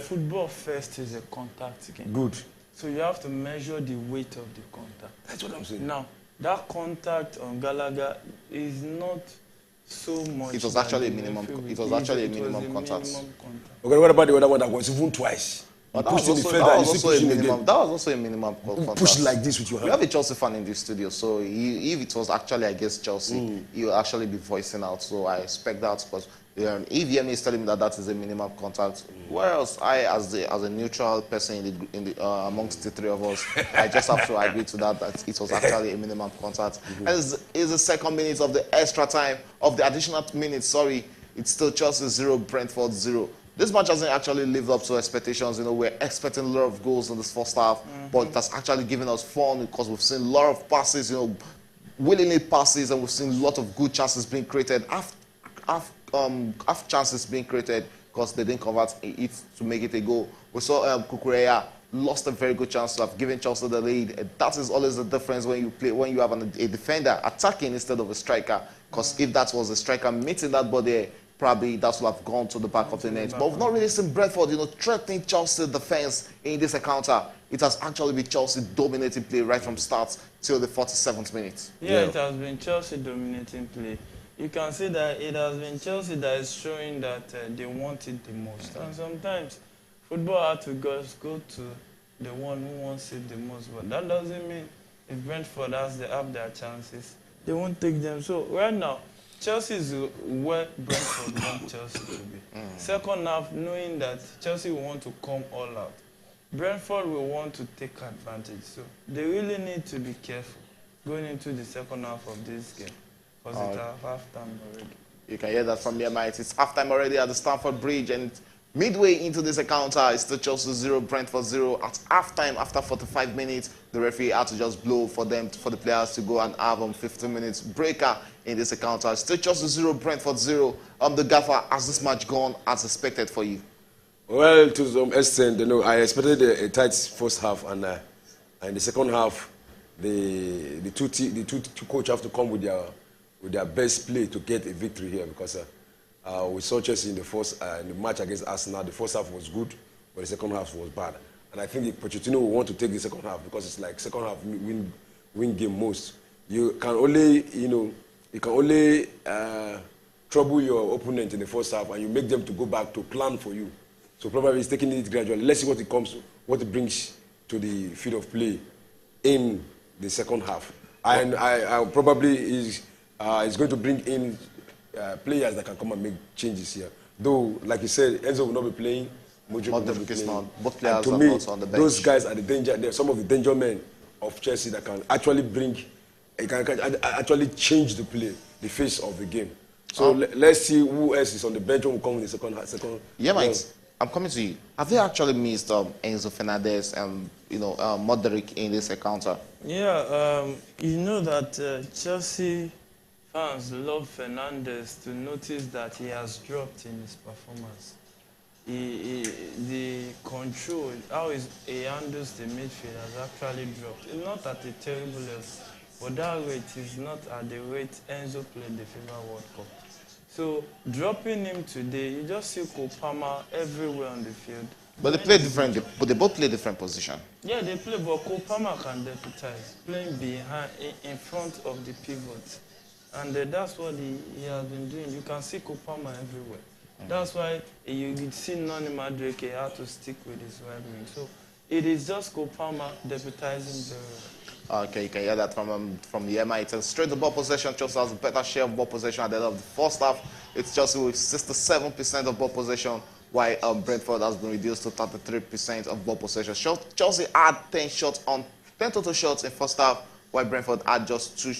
[SPEAKER 2] Football first is a contact game.
[SPEAKER 3] Good.
[SPEAKER 2] So you have to measure the weight of the contact.
[SPEAKER 3] That's what I'm saying.
[SPEAKER 2] Now, that contact on Gallagher is not so much.
[SPEAKER 1] It was actually a minimum. It was actually a minimum contact.
[SPEAKER 3] Okay, what about the other one that was even twice?
[SPEAKER 1] That was also a minimum contact.
[SPEAKER 3] Push like this with your hand.
[SPEAKER 1] We have a Chelsea fan in the studio, so if it was actually against Chelsea, he will actually be voicing out. So I expect that. Because if Yemi is telling me that is a minimum contact, whereas I, as a neutral person amongst the 3 of us, I just have to agree to that it was actually a minimum contact. And it's the second minute of the extra time of the additional minutes. Sorry, it's still Chelsea 0, Brentford 0. This match hasn't actually lived up to expectations. We're expecting a lot of goals in this first half, but it has actually given us fun because we've seen a lot of passes, willingly passes, and we've seen a lot of good chances being created. Half chances being created because they didn't convert it to make it a goal. We saw Kukureya lost a very good chance to have given Chelsea the lead. And that is always the difference when you have a defender attacking instead of a striker. Because if that was a striker meeting that body, probably that would have gone to the back of the net. But we've not really seen Brentford, threatening Chelsea defense in this encounter. It has actually been Chelsea dominating play right from start till the 47th minute.
[SPEAKER 2] Yeah, it has been Chelsea dominating play. You can see that it has been Chelsea that is showing that they want it the most. And sometimes football has to go to the one who wants it the most. But that doesn't mean if Brentford have their chances, they won't take them. So right now, Chelsea is where Brentford want Chelsea to be. Second half, knowing that Chelsea will want to come all out. Brentford will want to take advantage. So they really need to be careful going into the second half of this game. Because it's half-time already.
[SPEAKER 1] You can hear that from the Emirates. It's half-time already at the Stamford Bridge, and Midway into this encounter, it's still Chelsea 0, Brentford 0. At halftime, after 45 minutes, the referee had to just blow for the players to go and have 15 minutes breaker in this encounter. Still Chelsea 0, Brentford 0. The gaffer, has this match gone as expected for you?
[SPEAKER 3] Well, to some extent, I expected a tight first half, and in the second half, the two coaches have to come with their best play to get a victory here, because we saw Chelsea in the match against Arsenal. The first half was good, but the second half was bad. And I think Pochettino will want to take the second half, because it's like second half win game most. You can only trouble your opponent in the first half, and you make them to go back to plan for you. So probably he's taking it gradually. Let's see what it brings to the field of play in the second half. And I probably is going to bring in players that can come and make changes here. Though, like you said, Enzo will not be playing. Modric will not be playing.
[SPEAKER 1] Both players
[SPEAKER 3] to
[SPEAKER 1] are
[SPEAKER 3] me,
[SPEAKER 1] not on the bench.
[SPEAKER 3] those guys are the danger. They're some of the danger men of Chelsea that can actually actually change the play, the face of the game. So let's see who else is on the bench when we come in the second.
[SPEAKER 1] Yeah, mate. I'm coming to you. Have they actually missed Enzo Fernandez and Modric in this encounter?
[SPEAKER 2] Yeah, you know that Chelsea fans love Fernandez to notice that he has dropped in his performance. The control, how he handles the midfield has actually dropped. It's not at a terrible level, but that rate is not at the rate Enzo played the FIFA World Cup. So dropping him today, you just see Kopama everywhere on the field.
[SPEAKER 1] But they play different. But they both play different position.
[SPEAKER 2] Yeah, they play, but Kopama can deputize, playing behind, in front of the pivot, and that's what he has been doing. You can see Kopama everywhere. That's why you see Noni Madueke had to stick with his right wing. So it is just Kopama deputizing very well.
[SPEAKER 1] Okay, you can hear that from the MI. It's a straight to ball possession. Chelsea has a better share of ball possession at the end of the first half. It's Chelsea with 67% of ball possession, while Brentford has been reduced to 33% of ball possession. Chelsea had 10 total shots in first half, while Brentford had just 2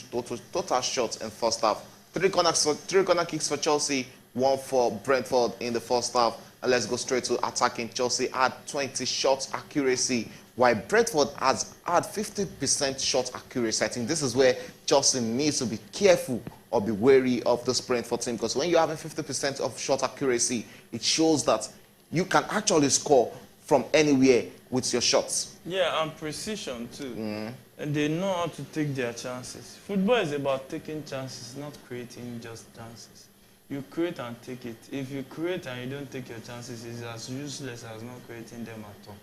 [SPEAKER 1] total shots in first half. 3 corner kicks for Chelsea, 1 for Brentford in the first half. And let's go straight to attacking. Chelsea had 20 shots accuracy, while Brentford has had 50% shot accuracy. I think this is where Chelsea needs to be careful or be wary of this Brentford team, because when you're having 50% of shot accuracy, it shows that you can actually score from anywhere with your shots.
[SPEAKER 2] Yeah, and precision too. And they know how to take their chances. Football is about taking chances, not creating just chances. You create and take it. If you create and you don't take your chances, it's as useless as not creating them at all.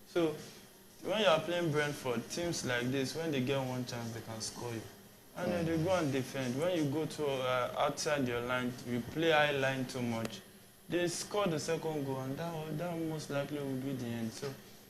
[SPEAKER 2] So when you are playing Brentford, teams like this, when they get one chance, they can score you. And then they go and defend. When you go to outside your line, you play high line too much, they score the second goal, and that most likely will be the end. So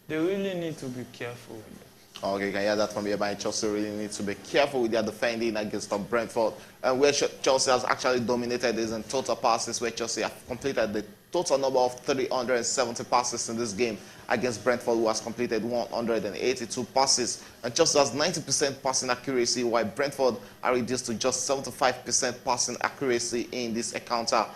[SPEAKER 2] they really need to be careful with that.
[SPEAKER 1] Okay, you can hear that from here, but Chelsea really needs to be careful with their defending against Brentford. And where Chelsea has actually dominated is in total passes, where Chelsea have completed the total number of 370 passes in this game against Brentford, who has completed 182 passes. And Chelsea has 90% passing accuracy, while Brentford are reduced to just 75% passing accuracy in this encounter.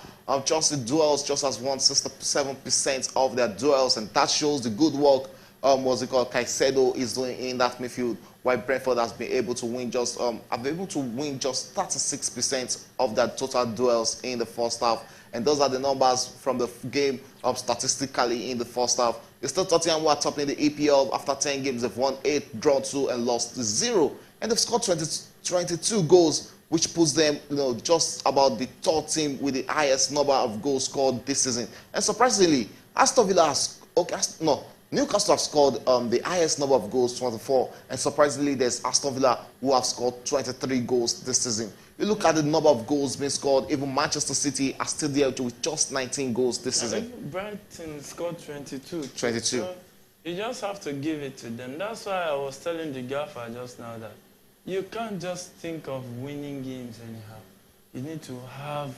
[SPEAKER 1] Chelsea has won 67% of their duels, and that shows the good work Caicedo is doing in that midfield, while Brentford has been able to win just 36% of their total duels in the first half. And those are the numbers from the game statistically in the first half. It's still Tottenham who are topping the EPL after 10 games. They've won 8, drawn 2, and lost 0. And they've scored 22 goals, which puts them just about the third team with the highest number of goals scored this season. And surprisingly, Newcastle have scored the highest number of goals, 24, and surprisingly, there's Aston Villa who have scored 23 goals this season. You look at the number of goals being scored, even Manchester City are still there with just 19 goals this season.
[SPEAKER 2] Brighton scored 22.
[SPEAKER 1] 22.
[SPEAKER 2] So you just have to give it to them. That's why I was telling the gaffer just now that you can't just think of winning games anyhow. You need to have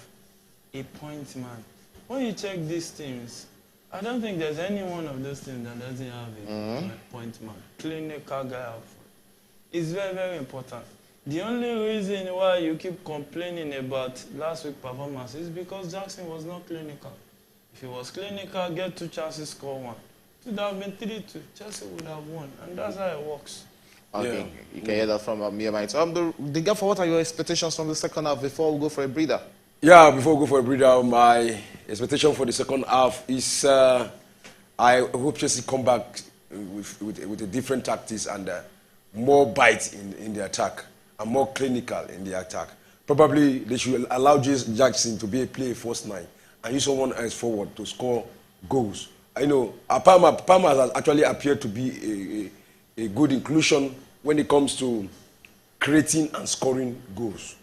[SPEAKER 2] a point man. When you check these teams, I don't think there's any one of those teams that doesn't have a point man. Clinical guy out front. It's very, very important. The only reason why you keep complaining about last week's performance is because Jackson was not clinical. If he was clinical, get 2 chances, score 1. It would have been 3-2. Chelsea would have won, and that's how it works.
[SPEAKER 1] Okay, you can hear that from me and mine. The gap for what are your expectations from the second half before we go for a breather?
[SPEAKER 3] Yeah, before we go for a breather, my expectation for the second half is I hope Chelsea come back with a different tactics and more bite in the attack and more clinical in the attack. Probably they should allow Jackson to be a play first 9 and use someone else forward to score goals. I know Palmer has actually appeared to be a good inclusion when it comes to creating and scoring goals.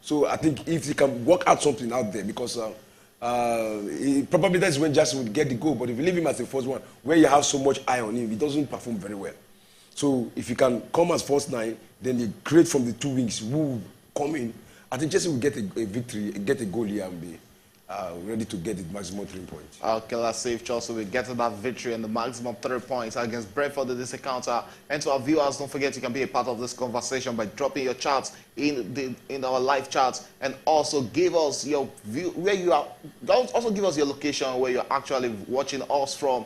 [SPEAKER 3] So I think if he can work out something out there, because probably that's when Jackson would get the goal. But if you leave him as the first one, where you have so much eye on him, he doesn't perform very well. So if he can come as first 9, then they create from the 2 wings who come in. I think Chelsea will get a victory, get a goal here and be ready to get the maximum 3 points.
[SPEAKER 1] Okay, let's see if Chelsea will get that victory and the maximum 3 points against Brentford in this encounter. And to our viewers, don't forget you can be a part of this conversation by dropping your charts in our live chats, and also give us your view where you are. Also give us your location where you're actually watching us from,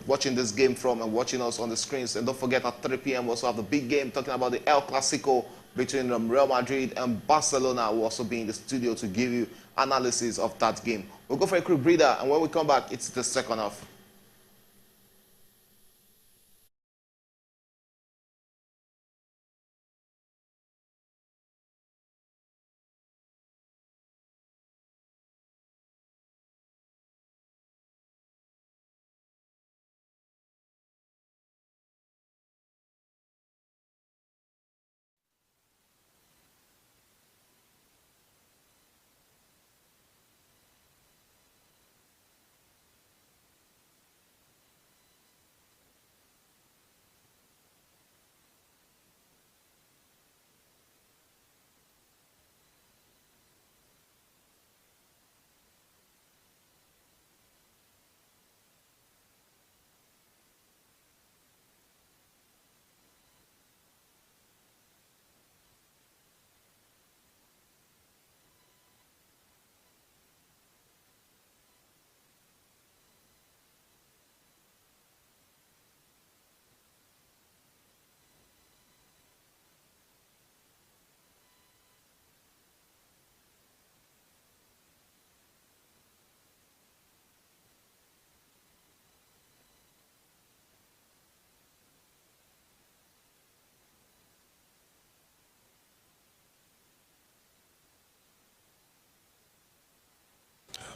[SPEAKER 1] watching this game from, and watching us on the screens. And don't forget at 3 p.m. we also have the big game talking about the El Clasico between Real Madrid and Barcelona. Will also be in the studio to give you analysis of that game. We'll go for a quick breather, and when we come back, it's the second half.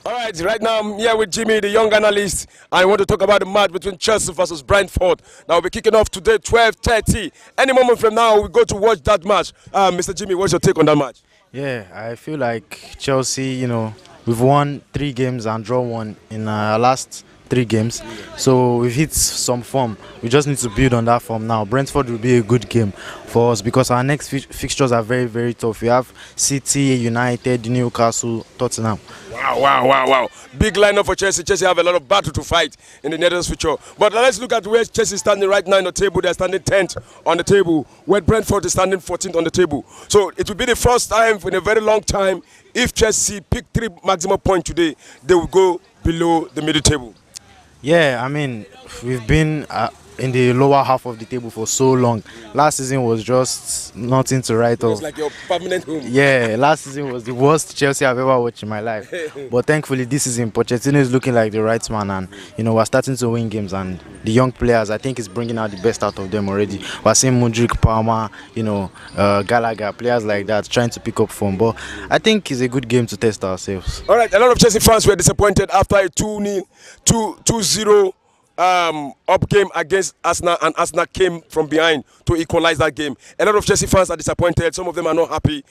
[SPEAKER 3] All right now I'm here with Jimmy, the young analyst, and I want to talk about the match between Chelsea versus Brentford. That will be kicking off today, 12:30. Any moment from now, we go to watch that match. Mr. Jimmy, what's your take on that match?
[SPEAKER 4] Yeah, I feel like Chelsea, we've won 3 games and drawn 1 in our last 3 games. So we've hit some form. We just need to build on that form now. Brentford will be a good game for us because our next fixtures are very, very tough. We have City, United, Newcastle, Tottenham.
[SPEAKER 3] Wow. Big lineup for Chelsea. Chelsea have a lot of battle to fight in the nearest future. But let's look at where Chelsea is standing right now on the table. They're standing 10th on the table, where Brentford is standing 14th on the table. So it will be the first time in a very long time, if Chelsea pick 3 maximum points today, they will go below the middle table.
[SPEAKER 4] Yeah, I mean, we've been in the lower half of the table for so long. Last season was just nothing to write off.
[SPEAKER 3] It was like your permanent home.
[SPEAKER 4] Yeah, last season was the worst Chelsea I've ever watched in my life. But thankfully, this season, Pochettino is looking like the right man, and we're starting to win games. And the young players, I think, is bringing out the best out of them already. We're seeing Mudryk, Palmer, Gallagher, players like that trying to pick up form. But I think it's a good game to test ourselves.
[SPEAKER 3] All right, a lot of Chelsea fans were disappointed after a 2-0 up game against Arsenal, and Arsenal came from behind to equalize that game. A lot of Chelsea fans are disappointed. Some of them are not happy.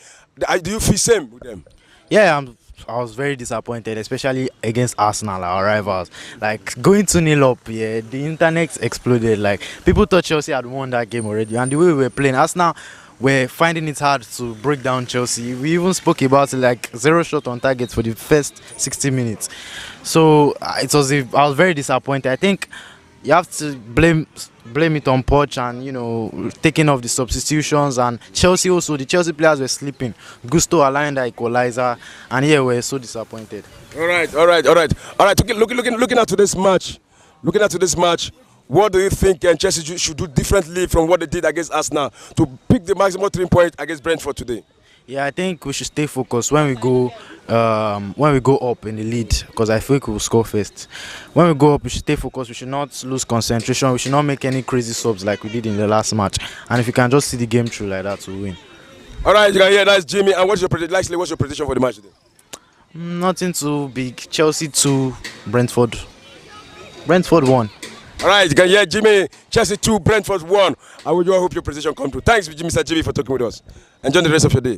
[SPEAKER 3] Do you feel same with them?
[SPEAKER 4] Yeah, I was very disappointed, especially against Arsenal, our rivals. Like, going 2-0 up, the internet exploded. Like, people thought Chelsea had won that game already. And the way we were playing, Arsenal were finding it hard to break down Chelsea. We even spoke about it, like 0 shot on target for the first 60 minutes. So I was very disappointed. I think you have to blame blame it on Poch and taking off the substitutions, and Chelsea also. The Chelsea players were sleeping. Gusto allowing the equalizer, and yeah, we're so disappointed.
[SPEAKER 3] All right. Looking at this match, what do you think Chelsea should do differently from what they did against Arsenal to pick the maximum 3 points against Brentford today?
[SPEAKER 4] Yeah, I think we should stay focused when we go up in the lead, because I think we will score first. When we go up, we should stay focused. We should not lose concentration. We should not make any crazy subs like we did in the last match. And if we can just see the game through like that, we'll win.
[SPEAKER 3] All right, you can hear that's Jimmy. And what's your prediction? What's your prediction for the match today?
[SPEAKER 4] Nothing too big. Chelsea 2, Brentford 1.
[SPEAKER 3] All right, you can hear Jimmy. Chelsea 2, Brentford 1. I would hope your prediction come true. Thanks, Mr. Jimmy, for talking with us. Enjoy the rest of your day.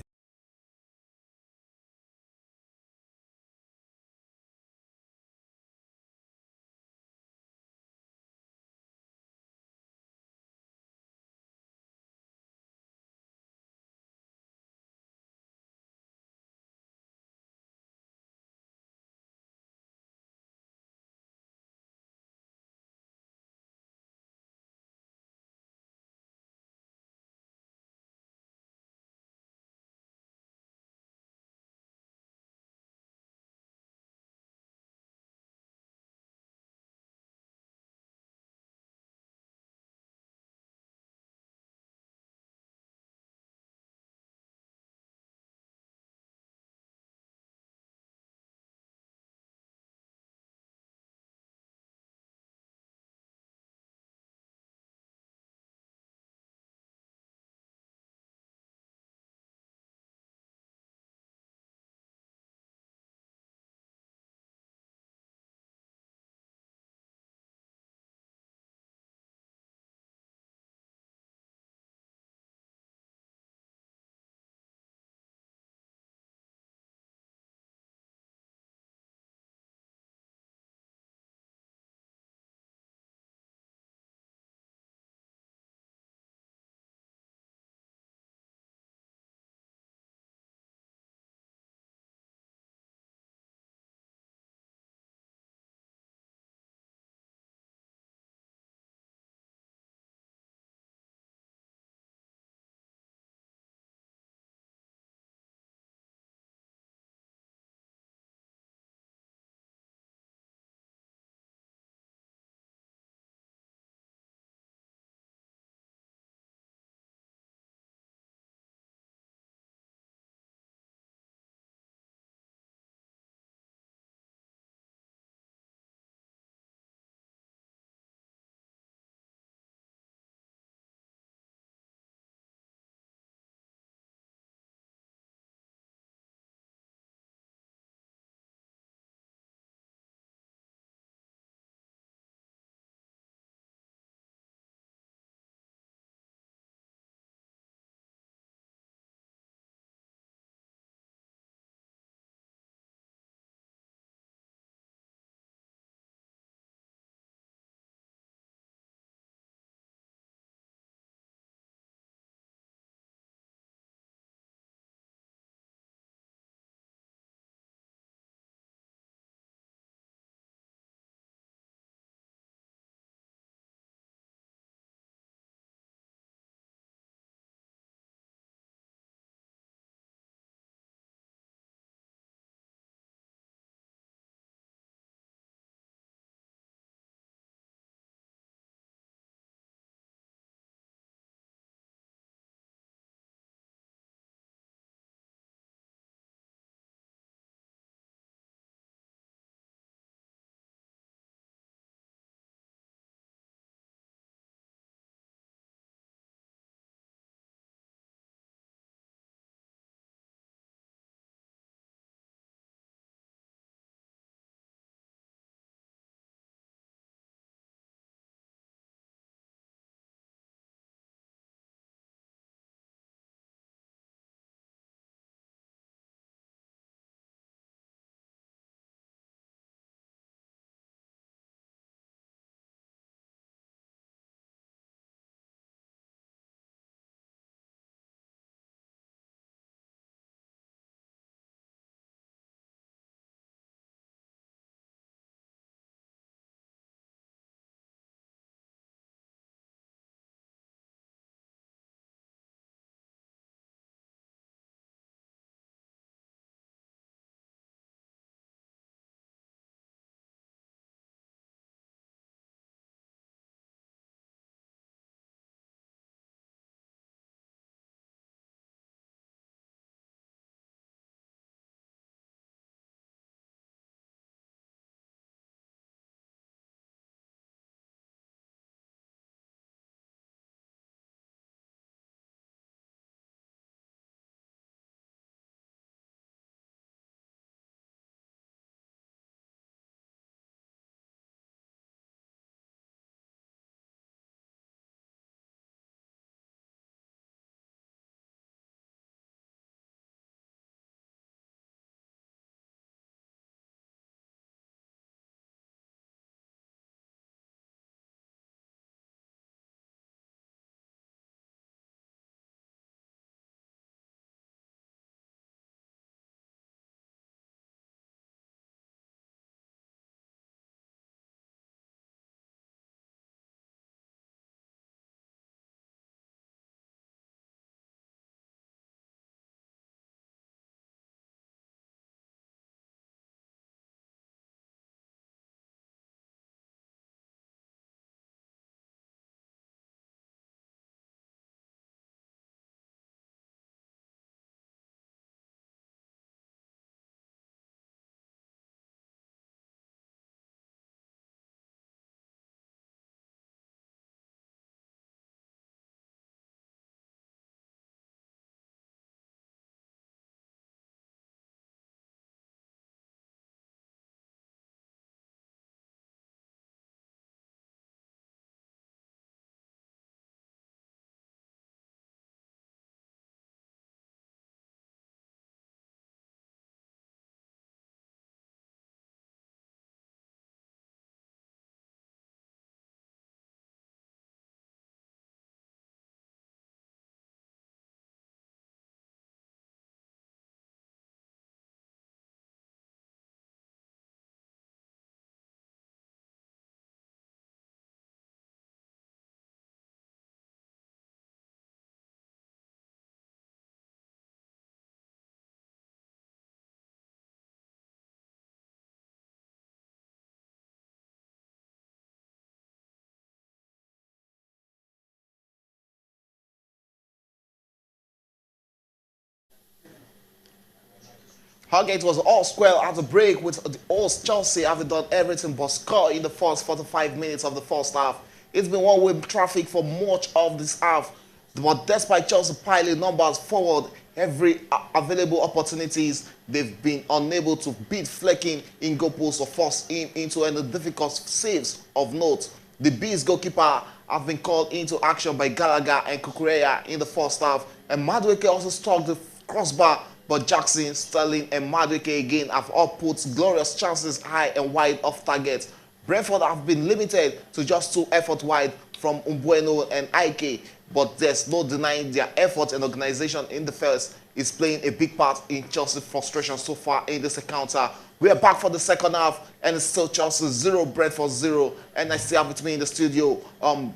[SPEAKER 1] Hargate was all square at the break with the host Chelsea having done everything but score in the first 45 minutes of the first half. It's been one-way traffic for much of this half, but despite Chelsea piling numbers forward every available opportunities, they've been unable to beat Flecking in goal post or force him into any difficult saves of note. The Bees goalkeeper have been called into action by Gallagher and Kukureya in the first half, and Madueke also struck the crossbar, but Jackson, Sterling and Madueke again have all put glorious chances high and wide off target. Brentford have been limited to just 2 efforts wide from Umbueno and Ike, but there's no denying their effort and organization in the first is playing a big part in Chelsea's frustration so far in this encounter. We are back for the second half, and it's still Chelsea 0, Brentford 0, and I still have with me in the studio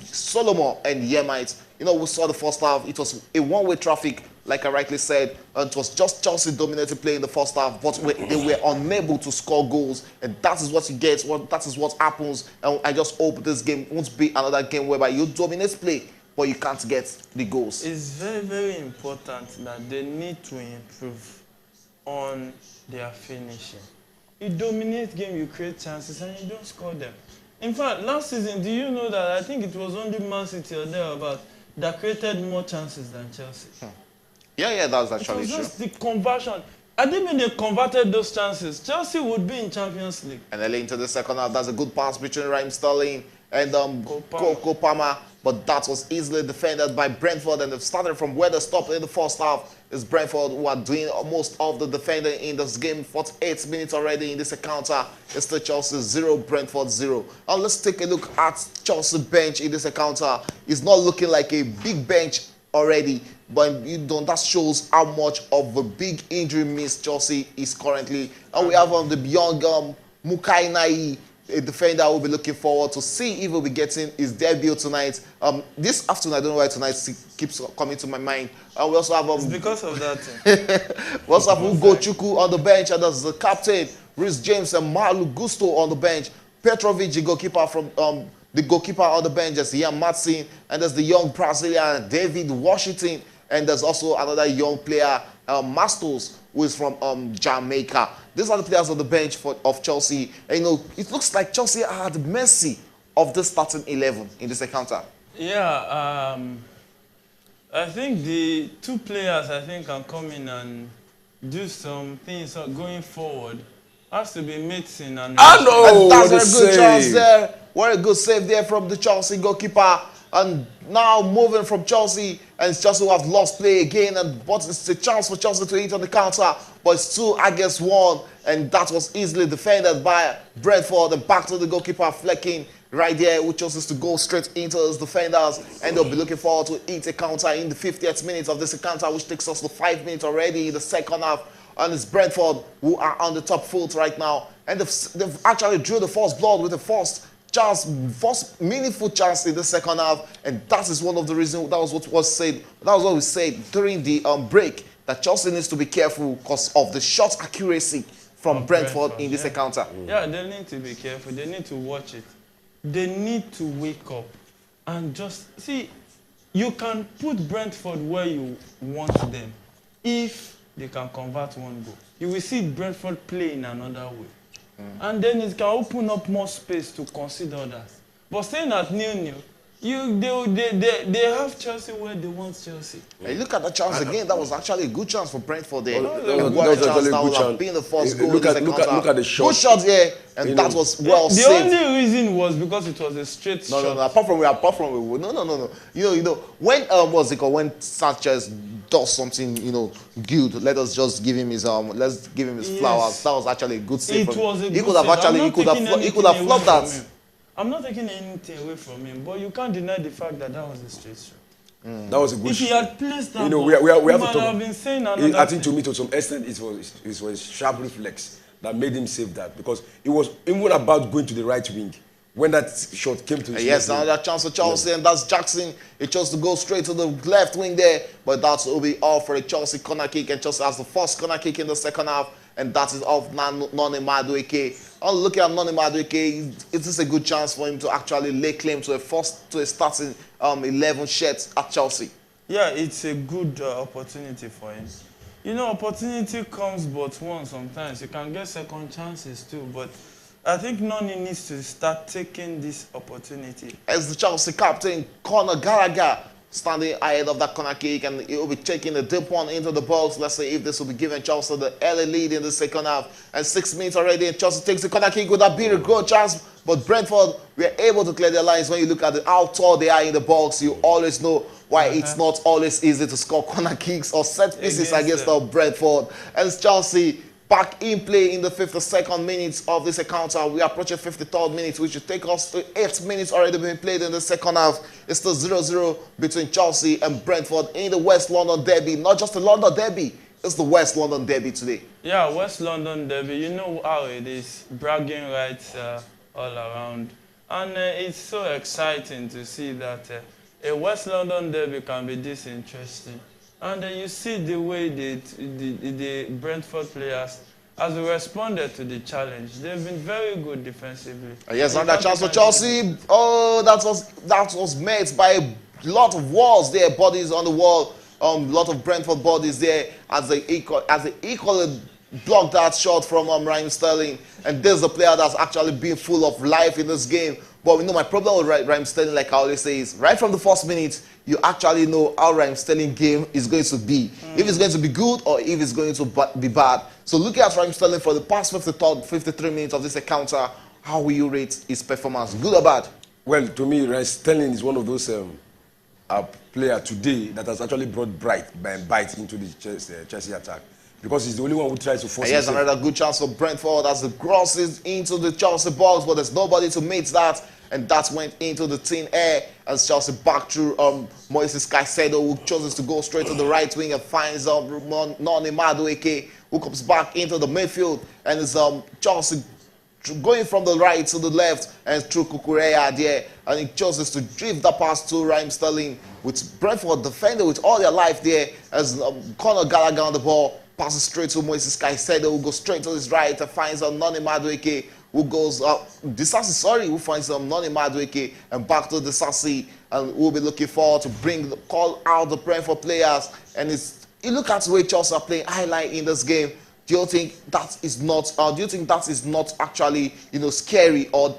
[SPEAKER 1] Solomon and Yemite. You know, we saw the first half, it was a one-way traffic, like I rightly said, and it was just Chelsea dominating play in the first half, but they were unable to score goals, and that is what you get, that is what happens, and I just hope this game won't be another game whereby you dominate play, but you can't get the goals.
[SPEAKER 2] It's very, very important that they need to improve on their finishing. You dominate game, you create chances, and you don't score them. In fact, last season, do you know that I think it was only Man City or thereabout that created more chances than Chelsea?
[SPEAKER 1] Yeah, that's actually
[SPEAKER 2] true. It was
[SPEAKER 1] true.
[SPEAKER 2] just the conversion. I think when they converted those chances, Chelsea would be in Champions League.
[SPEAKER 1] And early into the second half, that's a good pass between Raheem Sterling and Kopama, but that was easily defended by Brentford, and they've started from where they stopped in the first half. It's Brentford who are doing most of the defending in this game. 48 minutes already in this encounter. It's still Chelsea 0, Brentford 0. Now let's take a look at Chelsea bench in this encounter. It's not looking like a big bench already, but that shows how much of a big injury miss Chelsea is currently. And we have the young Mukai Nai, a defender we'll be looking forward to see if we'll be getting his debut tonight. This afternoon, I don't know why tonight keeps coming to my mind. We also have
[SPEAKER 2] It's because of that.
[SPEAKER 1] we also have Ugo Chukwu on the bench, and there's the captain, Rhys James, and Malu Gusto on the bench. Petrovic, the goalkeeper from the goalkeeper on the bench, there's Ian Matson, and there's the young Brazilian David Washington, and there's also another young player, Mastos, who is from Jamaica. These are the players on the bench of Chelsea. And, you know, it looks like Chelsea are at the mercy of the starting 11 in this encounter.
[SPEAKER 2] Yeah, I think the 2 players can come in and do some things going forward. Has to be Mason and...
[SPEAKER 1] I know! And that's a good chance there. What a good save there from the Chelsea goalkeeper. And now moving from Chelsea, and it's Chelsea who have lost play again, but it's a chance for Chelsea to hit on the counter, but it's 2-1, and that was easily defended by Brentford, and back to the goalkeeper Flecking right there, who chooses to go straight into his defenders, and they'll be looking forward to hit a counter in the 50th minute of this encounter, which takes us to 5 minutes already in the second half, and it's Brentford who are on the top foot right now, and they've actually drew the first blood with the first meaningful chance in the second half, and that is one of the reasons. That was what was said. That was what we said during the break, that Chelsea needs to be careful because of the shot accuracy from Brentford in this encounter.
[SPEAKER 2] Yeah, they need to be careful. They need to watch it. They need to wake up and just see. You can put Brentford where you want them if they can convert one goal. You will see Brentford play in another way. And then it can open up more space to consider others. But staying at 0-0, they have Chelsea where they want Chelsea.
[SPEAKER 1] Hey, look at the chance again. That was actually a good chance for Brentford there.
[SPEAKER 3] That was actually a good chance.
[SPEAKER 1] Being the first goal
[SPEAKER 3] Look at the shot.
[SPEAKER 1] Good shot here, and that was well saved.
[SPEAKER 2] The only reason was because it was a straight shot.
[SPEAKER 1] No. Apart from no. You know, when what's it called? When Sanchez does something, good. Let's give him his flowers. That was actually a good save.
[SPEAKER 2] It was a
[SPEAKER 1] he
[SPEAKER 2] good
[SPEAKER 1] could have
[SPEAKER 2] save.
[SPEAKER 1] actually he could have flopped that.
[SPEAKER 2] I'm not taking anything away from him, but you can't deny the fact that was a straight shot.
[SPEAKER 3] That was a good
[SPEAKER 2] shot. If he had placed that,
[SPEAKER 3] we have to talk.
[SPEAKER 2] Have been saying another
[SPEAKER 3] I think to me, to some extent, it was sharp reflex that made him save that, because it was even about going to the right wing when that shot came to his
[SPEAKER 1] yes, another chance for Chelsea, and that's Jackson. He chose to go straight to the left wing there, but that will be all for a Chelsea corner kick, and Chelsea has the first corner kick in the second half, and that is off Noni Madueke. Looking at Noni Madueke, it is a good chance for him to actually lay claim to a starting 11 shirt at Chelsea.
[SPEAKER 2] Yeah, it's a good opportunity for him. You know, opportunity comes but once sometimes. You can get second chances too, but I think Noni needs to start taking this opportunity.
[SPEAKER 1] As the Chelsea captain, Conor Gallagher, standing ahead of that corner kick, and he will be taking a deep one into the box. Let's see if this will be giving Chelsea the early lead in the second half. And 6 minutes already, and Chelsea takes the corner kick with a big goal chance. But Brentford were able to clear their lines. When you look at how tall they are in the box, you always know why it's not always easy to score corner kicks or set pieces against Brentford. And it's Chelsea back in play in the 52nd minute of this encounter. We are approaching 53rd minute, which will take us to 8 minutes already being played in the second half. It's still 0-0 between Chelsea and Brentford in the West London derby. Not just the London derby, it's the West London derby today.
[SPEAKER 2] Yeah, West London derby. You know how it is. Bragging rights all around. And it's so exciting to see that a West London derby can be this interesting. And you see the way the Brentford players has responded to the challenge. They've been very good defensively.
[SPEAKER 1] Yes, another chance for Chelsea. Oh, that was met by a lot of walls there, bodies on the wall. A lot of Brentford bodies there as they equally blocked that shot from Raheem Sterling. And this is a player that's actually been full of life in this game. But we know my problem with Raheem Sterling, like I always say, is right from the first minute, you actually know how Raheem Sterling game is going to be. If it's going to be good or if it's going to be bad. So looking at Raheem Sterling for the past 53 minutes of this encounter, how will you rate his performance, good or bad?
[SPEAKER 3] Well, to me, Raheem Sterling is one of those player today that has actually brought bite into the Chelsea attack. Because he's the only one who tries to force
[SPEAKER 1] himself. Another good chance for Brentford as it crosses into the Chelsea box, but there's nobody to meet that. And that went into the thin air as Chelsea back through Moises Caicedo, who chooses to go straight to the right wing and finds Noni Madueke, who comes back into the midfield. And it's Chelsea going from the right to the left and through Kukureya there. And he chooses to drift the pass to Raheem Sterling with Brentford defender with all their life there as Conor Gallagher on the ball. Passes straight to Moises Caicedo, who goes straight to his right and finds Noni Madueke, who goes who finds Noni Madueke and back to Disasi, and we'll be looking forward to call out the Brentford players. And you look at the way Chelsea are playing highlight in this game. Do you think that is not? Do you think that is not actually, scary or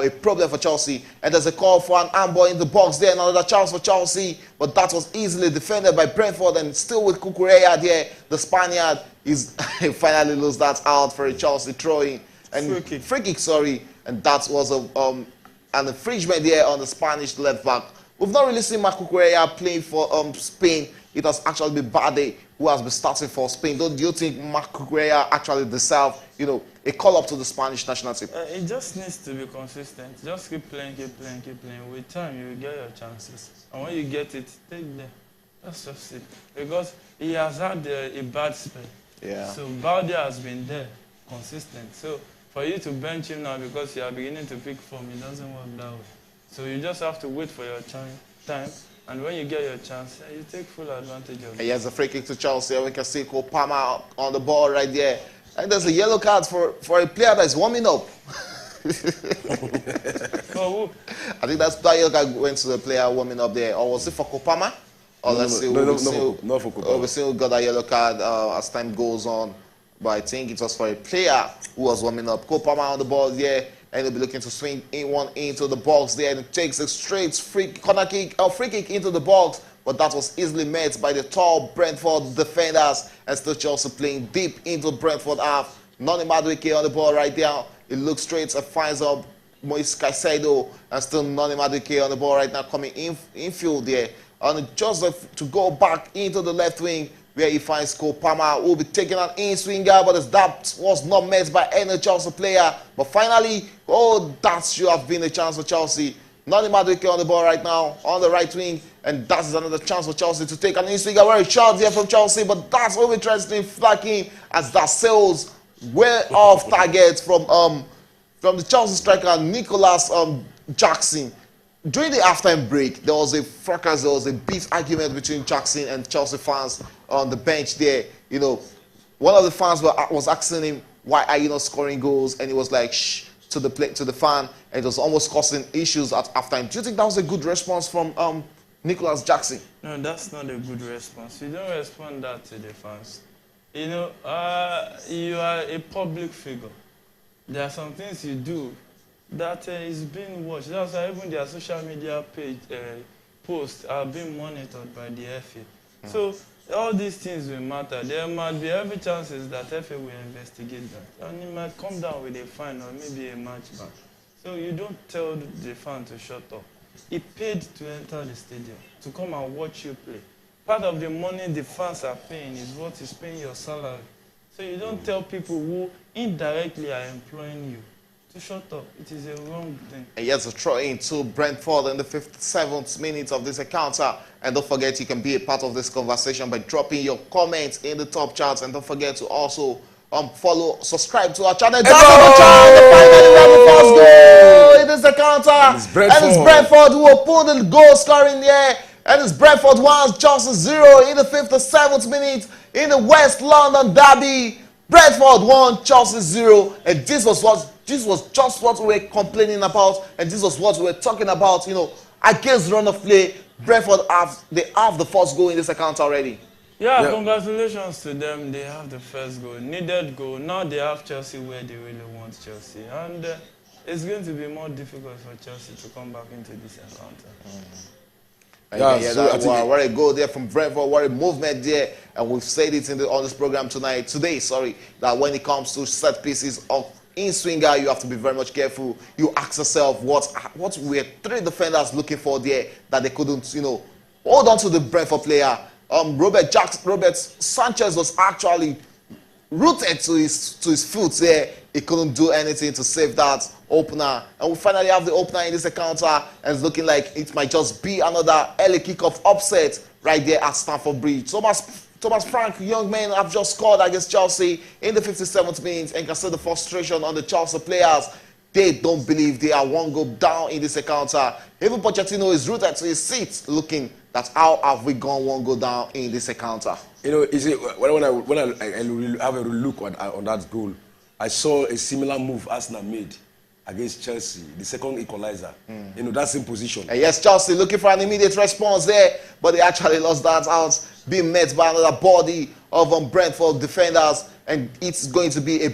[SPEAKER 1] a problem for Chelsea? And there's a call for an handball in the box there, another chance for Chelsea, but that was easily defended by Brentford, and still with Kukureya there, the Spaniard is finally lose that out for a Chelsea throwing and free kick, and that was an infringement there on the Spanish left back. We've not really seen Kukureya playing for Spain. It has actually been Bade who has been starting for Spain. Don't you think Kukureya actually deserves, a call up to the Spanish national team?
[SPEAKER 2] It just needs to be consistent. Just keep playing, keep playing, keep playing. With time, you will get your chances. And when you get it, take them. That's just it. Because he has had a bad spell.
[SPEAKER 1] Yeah.
[SPEAKER 2] So Bade has been there, consistent. So for you to bench him now because you are beginning to pick form, it doesn't work that way. So you just have to wait for your time. And when you get your chance, you take full advantage of it.
[SPEAKER 1] He has a free kick to Chelsea. We can see Cole Palmer on the ball right there. And there's a yellow card for a player that's warming up.
[SPEAKER 2] Oh,
[SPEAKER 1] I think that yellow card went to the player warming up there. Or was it for Cole Palmer? Or
[SPEAKER 3] not for Cole Palmer.
[SPEAKER 1] We still got that yellow card as time goes on. But I think it was for a player who was warming up. Cole Palmer on the ball there. And he'll be looking to swing one into the box there. And it takes a straight free kick into the box. But that was easily met by the tall Brentford defenders. And still Chelsea playing deep into Brentford half. Noni Madueke on the ball right there. He looks straight and finds up Moises Caicedo. And still Noni Madueke on the ball right now coming infield there. And Joseph to go back into the left wing, where he finds Cole Palmer, who will be taking an in-swinger, but that was not met by any Chelsea player. But finally, that should have been a chance for Chelsea. Noni Madueke on the ball right now, on the right wing, and that is another chance for Chelsea to take an in-swinger. Very short there from Chelsea, but that's all interesting, flanking as that sails well off target from the Chelsea striker, Nicholas Jackson. During the halftime break, there was a fracas, there was a big argument between Jackson and Chelsea fans on the bench there. One of the fans was asking him, why are you not scoring goals? And he was like, shh, to the fan, and it was almost causing issues at halftime. Do you think that was a good response from Nicholas Jackson?
[SPEAKER 2] No, that's not a good response. You don't respond that to the fans. You know, you are a public figure. There are some things you do that is being watched. That's why even their social media page posts are being monitored by the FA. So all these things will matter. There might be every chances that FA will investigate that. And it might come down with a fine or maybe a match ban. So you don't tell the fan to shut up. He paid to enter the stadium, to come and watch you play. Part of the money the fans are paying is what is paying your salary. So you don't tell people who indirectly are employing you to shut up. It is a wrong thing.
[SPEAKER 1] And yes, a throw into Brentford in the 57th minute of this encounter. And don't forget, you can be a part of this conversation by dropping your comments in the top charts. And don't forget to also follow, subscribe to our channel. That's our channel. Finally, we have the first goal in this encounter. And it's Brentford who opened the goal scoring there. And it's Brentford 1, Chelsea 0 in the 57th minute in the West London derby. Brentford 1, Chelsea 0. And this was just what we were complaining about, and this was what we were talking about, you know, against run of play. Brentford have the first goal in this account already.
[SPEAKER 2] Yeah, congratulations to them. They have the first goal, needed goal. Now they have Chelsea where they really want Chelsea, and it's going to be more difficult for Chelsea to come back into this encounter.
[SPEAKER 1] What a goal there from Brentford, what a movement there. And we've said it on this program today, that when it comes to set pieces of in-swinger, you have to be very much careful. You ask yourself, what were three defenders looking for there that they couldn't, you know, hold on to the Brentford player. Robert Sanchez was actually rooted to his foot there. He couldn't do anything to save that opener. And we finally have the opener in this encounter, and it's looking like it might just be another early kickoff upset right there at Stamford Bridge. Thomas Frank, young men, have just scored against Chelsea in the 57th minute, and you can see the frustration on the Chelsea players. They don't believe they are one goal down in this encounter. Even Pochettino is rooted to his seat, looking at how have we gone one goal down in this encounter.
[SPEAKER 3] You know, when I have a look on that goal, I saw a similar move Arsenal made against Chelsea, the second equalizer. You know, that's in position.
[SPEAKER 1] And yes, Chelsea looking for an immediate response there, but they actually lost that out, being met by another body of Brentford defenders, and it's going to be a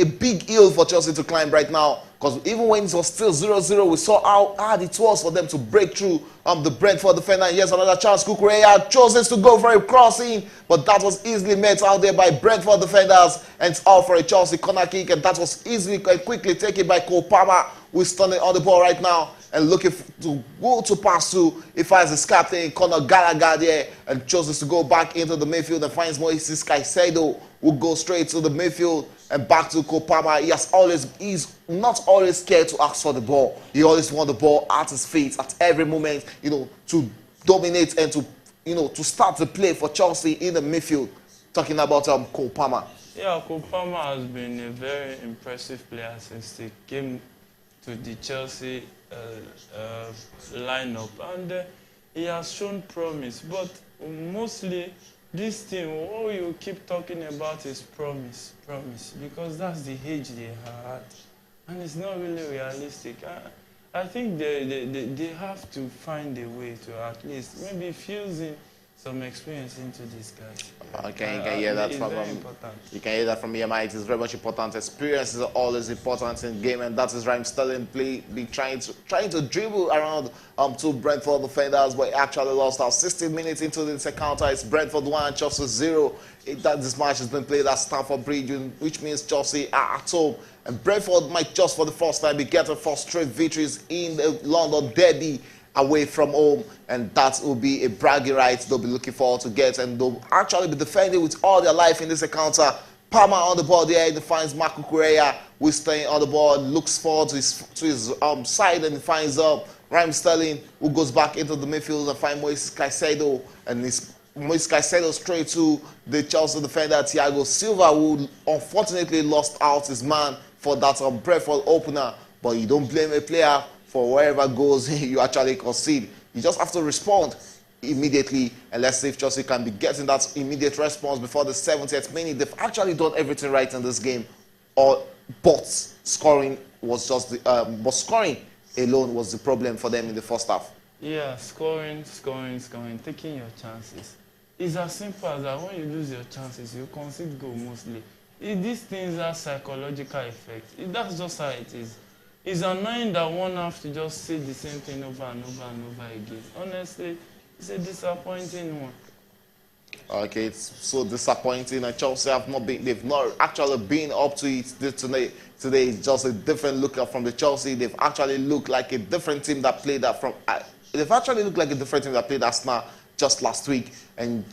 [SPEAKER 1] big hill for Chelsea to climb right now, because even when it was still 0-0, we saw how hard it was for them to break through the Brentford defender. And yes, another chance. Kukureya chooses to go for a crossing, but that was easily met out there by Brentford defenders, and it's all for a Chelsea corner kick, and that was easily and quickly taken by Cole Palmer, who is standing on the ball right now and looking to go to pass to, if as his captain, Conor Gallagher there, and chooses to go back into the midfield and finds Moises Caicedo, who goes straight to the midfield and back to Cole Palmer. He's not always scared to ask for the ball. He always wants the ball at his feet at every moment, you know, to dominate and to, you know, to start the play for Chelsea in the midfield. Talking about Cole Palmer.
[SPEAKER 2] Yeah, Cole Palmer has been a very impressive player since he came to the Chelsea lineup, and he has shown promise. But mostly, this team, all you keep talking about is promise, because that's the age they had, and it's not really realistic. I think they have to find a way to at least maybe fusing some experience into these guys.
[SPEAKER 1] Okay, you can hear that from you can hear that from EMI. It is very much important. Experience is always important in game, and that is Raheem Sterling trying to dribble around two Brentford defenders, but actually lost out 16 minutes into this encounter. It's Brentford 1, Chelsea 0. This match has been played at Stamford Bridge, which means Chelsea are at home, and Brentford might just for the first time be getting 4 straight victories in the London derby away from home, and that will be a bragging right they'll be looking forward to get, and they'll actually be defending with all their life in this encounter. Palmer on the ball there, he finds Marco Correa, who is staying on the ball, looks forward to his side, and he finds Raheem Sterling, who goes back into the midfield and finds Moises Caicedo, and Moises Caicedo straight to the Chelsea defender Thiago Silva, who unfortunately lost out his man for that Brentford opener. But you don't blame a player for wherever goes you actually concede. You just have to respond immediately, and let's see if Chelsea can be getting that immediate response before the 70th minute. They've actually done everything right in this game, but scoring was just but scoring alone was the problem for them in the first half.
[SPEAKER 2] Yeah, scoring, taking your chances. It's as simple as that. When you lose your chances, you concede goal mostly. These things are psychological effects. That's just how it is. It's annoying that one have to just say the same thing over and over and over again. Honestly, it's a disappointing one.
[SPEAKER 1] Okay, it's so disappointing, and Chelsea they've not actually been up to it today. Today is just a different look from the Chelsea. They've actually looked like a different team that played that from. They've actually looked like a different team that played Arsenal just last week, and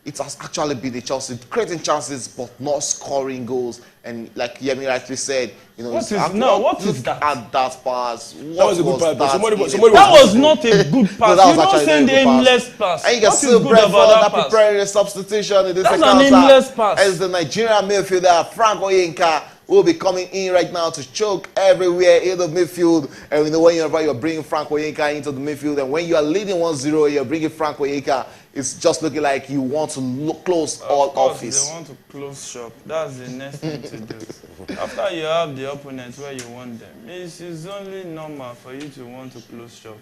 [SPEAKER 1] it has actually been the Chelsea creating chances but not scoring goals. And like Yemi rightly said,
[SPEAKER 2] what is that?
[SPEAKER 1] At that pass,
[SPEAKER 3] that was a good pass.
[SPEAKER 2] That was not a good pass.
[SPEAKER 1] No,
[SPEAKER 2] you don't send the aimless pass.
[SPEAKER 1] And you can see Brentford that preparing a substitution in this
[SPEAKER 2] That's
[SPEAKER 1] encounter.
[SPEAKER 2] an aimless pass.
[SPEAKER 1] As the Nigerian midfielder Frank Oyinka will be coming in right now to choke everywhere in the midfield. And whenever you're bringing Frank Oyinka into the midfield, and when you are leading 1-0, you're bringing Frank Oyinka, it's just looking like you want to close all office.
[SPEAKER 2] They want to close shop. That's the next thing to do. After you have the opponent where you want them, it's only normal for you to want to close shop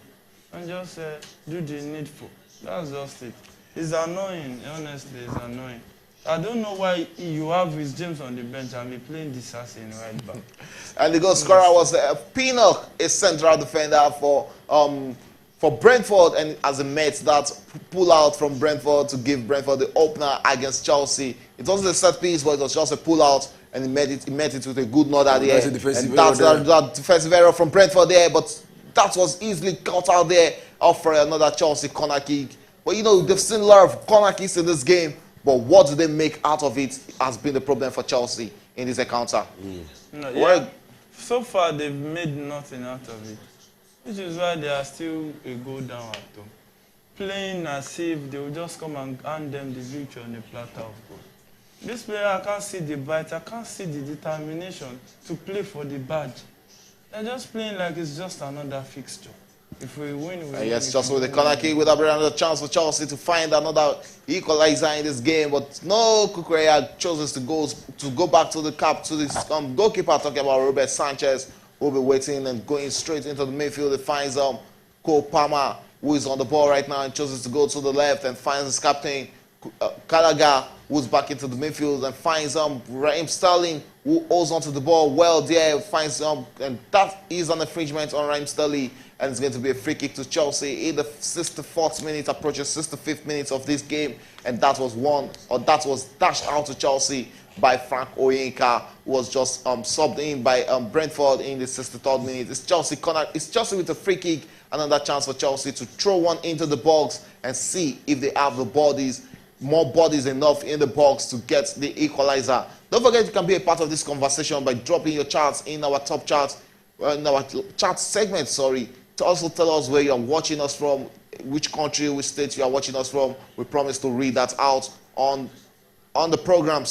[SPEAKER 2] and just do the needful. That's just it. It's annoying, honestly, it's annoying. I don't know why you have Rhys James on the bench and be playing this assassin right back.
[SPEAKER 1] And the goal scorer was Pinnock, a central defender for Brentford, and as a mate that pull out from Brentford to give Brentford the opener against Chelsea. It wasn't a set piece, but it was just a pull out, and he met it with a good nod at the end. That's that defensive error from Brentford there, but that was easily caught out there for another Chelsea corner kick. But they've seen a lot of corner kicks in this game, but what do they make out of it has been the problem for Chelsea in this encounter.
[SPEAKER 2] So far, they've made nothing out of it, which is why they are still a goal down at home. Playing as if they will just come and hand them the victory on a platter of gold. This player, I can't see the bite, I can't see the determination to play for the badge. They're just playing like it's just another fixture. If we win, we win.
[SPEAKER 1] Yes, just with the corner kick, would have been another chance for Chelsea to find another equalizer in this game. But no, Kukureya chooses to go back to the goalkeeper, talking about Robert Sanchez, who will be waiting and going straight into the midfield. He finds Cole Palmer, who is on the ball right now, and chooses to go to the left and finds his captain, Gallagher, who's back into the midfield, and finds Raheem Sterling, who holds onto the ball well there, finds and that is an infringement on Raheem Sterling, and it's going to be a free kick to Chelsea in the 64th minute, approaching 65th minute of this game, and that was dashed out to Chelsea by Frank Oyinka, who was just subbed in by Brentford in the 63rd minute. It's Chelsea with a free kick, another chance for Chelsea to throw one into the box and see if they have more bodies enough in the box to get the equalizer. Don't forget you can be a part of this conversation by dropping your charts in our top charts, in our chat segment, to also tell us where you are watching us from, which country, which state you are watching us from. We promise to read that out on the program,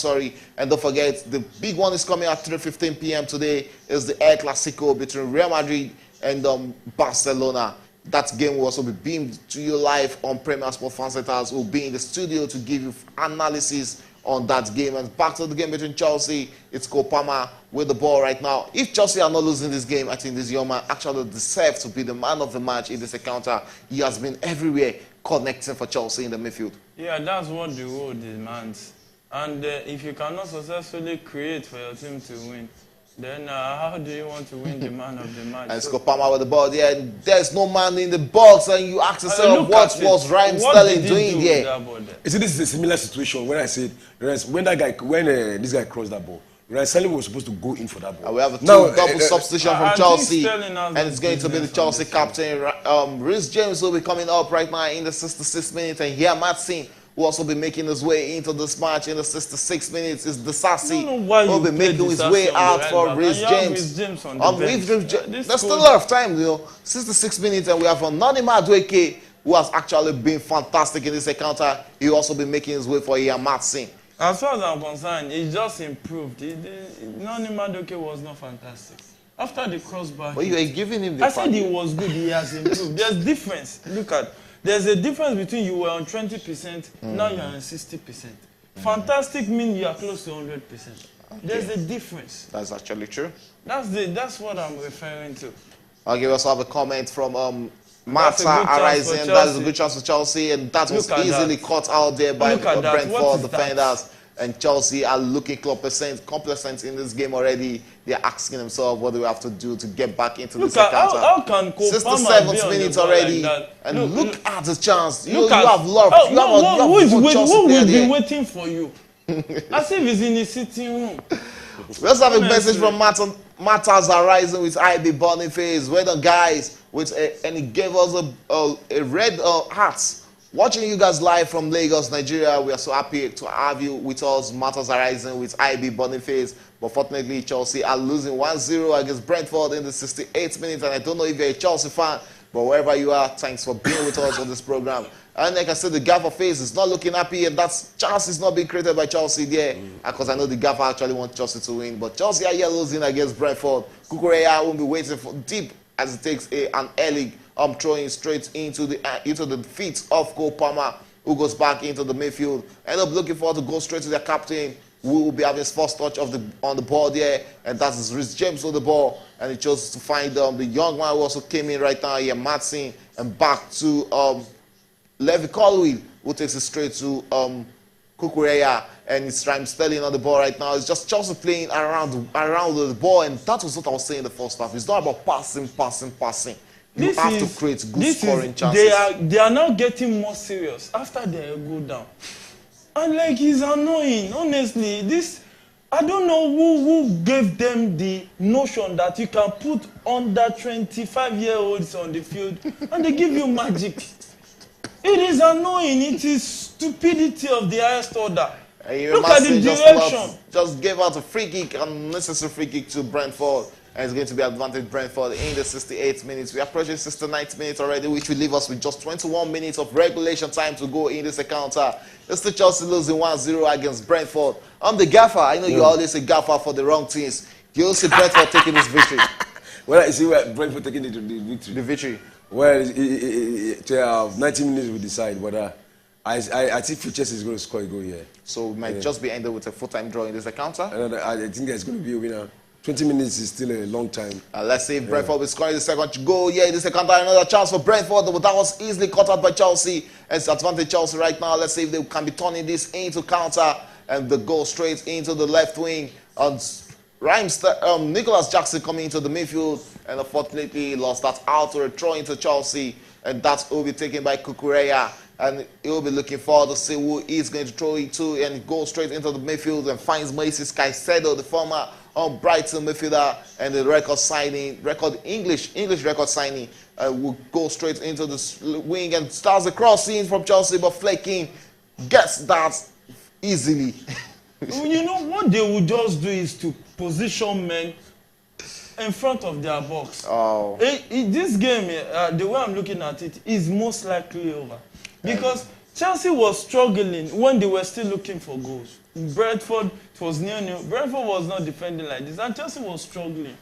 [SPEAKER 1] And don't forget, the big one is coming at 3:15 p.m. today. Is the El Clasico between Real Madrid and Barcelona. That game will also be beamed to you live on Premier Sport Fan Centers. We'll be in the studio to give you analysis on that game. And back to the game between Chelsea, it's Cole Palmer with the ball right now. If Chelsea are not losing this game, I think this young man actually deserves to be the man of the match in this encounter. He has been everywhere connecting for Chelsea in the midfield.
[SPEAKER 2] Yeah, that's what the world demands. And if you cannot successfully create for your team to win, then how do you want to win the man of the match?
[SPEAKER 1] And Scott Palmer with the ball there. Yeah, there's no man in the box, and you ask yourself, what was Raheem Sterling doing there?
[SPEAKER 3] You see, this is a similar situation when I said, when this guy crossed that ball, Raheem Sterling was supposed to go in for that ball.
[SPEAKER 1] And we have a double substitution from Chelsea, and it's going to be the Chelsea captain. Rhys James will be coming up right now in the 66th minute, and here Matson will also be making his way into this match in the 66 minutes. Is Disasi will be making his way out for Rhys James. There's still a lot of time, 66 minutes, and we have Anonima Madueke, who has actually been fantastic in this encounter. He'll also be making his way for Ian Matson.
[SPEAKER 2] As far as I'm concerned, he just improved. Anonima Madueke was not fantastic. After the crossbar,
[SPEAKER 1] but you are giving him the
[SPEAKER 2] I said he was good. He has improved. There's difference. Look at. There's a difference between you were on 20%, now you're on 60%. Fantastic means you are close to 100%. Okay. There's a difference.
[SPEAKER 1] That's actually true.
[SPEAKER 2] That's what I'm referring to.
[SPEAKER 1] Okay, we also have a comment from
[SPEAKER 2] That's a
[SPEAKER 1] Mata
[SPEAKER 2] good chance for
[SPEAKER 1] arising. That is a
[SPEAKER 2] Chelsea.
[SPEAKER 1] good chance for Chelsea, and that was
[SPEAKER 2] Look at
[SPEAKER 1] easily
[SPEAKER 2] that.
[SPEAKER 1] caught out there by
[SPEAKER 2] Look at that. What
[SPEAKER 1] Brentford
[SPEAKER 2] is that?
[SPEAKER 1] defenders. And Chelsea are looking complacent in this game already. They're asking themselves what do we have to do to get back into this
[SPEAKER 2] Look at
[SPEAKER 1] encounter.
[SPEAKER 2] how can Cole Palmer be
[SPEAKER 1] 67th
[SPEAKER 2] on the
[SPEAKER 1] minute
[SPEAKER 2] ball
[SPEAKER 1] already,
[SPEAKER 2] like that?
[SPEAKER 1] and look at the chance. You
[SPEAKER 2] Look at
[SPEAKER 1] have love.
[SPEAKER 2] oh,
[SPEAKER 1] You have
[SPEAKER 2] who
[SPEAKER 1] Chelsea
[SPEAKER 2] will
[SPEAKER 1] player
[SPEAKER 2] be
[SPEAKER 1] there.
[SPEAKER 2] waiting for you? As if he's in the sitting room.
[SPEAKER 1] We also have a
[SPEAKER 2] Honestly.
[SPEAKER 1] message from Matters arising with IB Boniface. Well done, guys. And he gave us a red heart. Watching you guys live from Lagos, Nigeria. We are so happy to have you with us. Matters arising with IB Boniface. But fortunately, Chelsea are losing 1-0 against Brentford in the 68th minute. And I don't know if you're a Chelsea fan, but wherever you are, thanks for being with us on this program. And like I said, the gaffer face is not looking happy, and that's chance is not being created by Chelsea there. Because I know the gaffer actually wants Chelsea to win. But Chelsea are here losing against Brentford. Kukureya won't be waiting for deep as it takes an early throwing straight into the feet of Cole Palmer, who goes back into the midfield. End up looking forward to go straight to their captain, who will be having his first touch on the ball there, and that is Rhys James on the ball, and he chose to find the young man who also came in right now here, Matson, and back to Levi Colwill, who takes it straight to Kukureya, and it's Raheem Sterling on the ball right now. It's just Chelsea playing around the ball, and that was what I was saying in the first half. It's not about passing. You have to create good scoring chances.
[SPEAKER 2] They are now getting more serious after they go down. And like, it's annoying, honestly. I don't know who gave them the notion that you can put under 25-year-olds on the field and they give you magic. It is annoying. It is stupidity of the highest order. Look at the direction.
[SPEAKER 1] Just gave out a free kick, unnecessary free kick to Brentford. And it's going to be advantage Brentford in the 68th minutes. We are approaching 69th minutes already, which will leave us with just 21 minutes of regulation time to go in this encounter. It's the Chelsea losing 1-0 against Brentford. I'm the gaffer. I know you always say gaffer for the wrong teams. Do you see Brentford taking this victory?
[SPEAKER 3] Well, I see where Brentford taking the victory.
[SPEAKER 1] The victory.
[SPEAKER 3] Well, 90 minutes will decide, but I think Futures is going to score a goal here.
[SPEAKER 1] So it might just be ended with a full-time draw in this encounter?
[SPEAKER 3] I think there's going to be a winner. 20 minutes is still a long time.
[SPEAKER 1] Let's see if Brentford will score the second goal. Yeah, in this encounter, another chance for Brentford, but that was easily cut out by Chelsea. It's advantage Chelsea right now. Let's see if they can be turning this into counter, and the goal straight into the left wing. Nicholas Jackson coming into the midfield, and unfortunately lost that out to a throw into Chelsea, and that will be taken by Kukureya, and he'll be looking forward to see who he's going to throw it to, and goes straight into the midfield and finds Moises Caicedo, the former Brighton midfielder, and the English record signing, will go straight into the wing and starts the crossing from Chelsea, but Flecken gets that easily.
[SPEAKER 2] You know, what they would just do is to position men in front of their box.
[SPEAKER 1] Oh.
[SPEAKER 2] This game, the way I'm looking at it, is most likely over. Because Chelsea was struggling when they were still looking for goals. Brentford, it was near. Brentford was not defending like this, and Chelsea was struggling.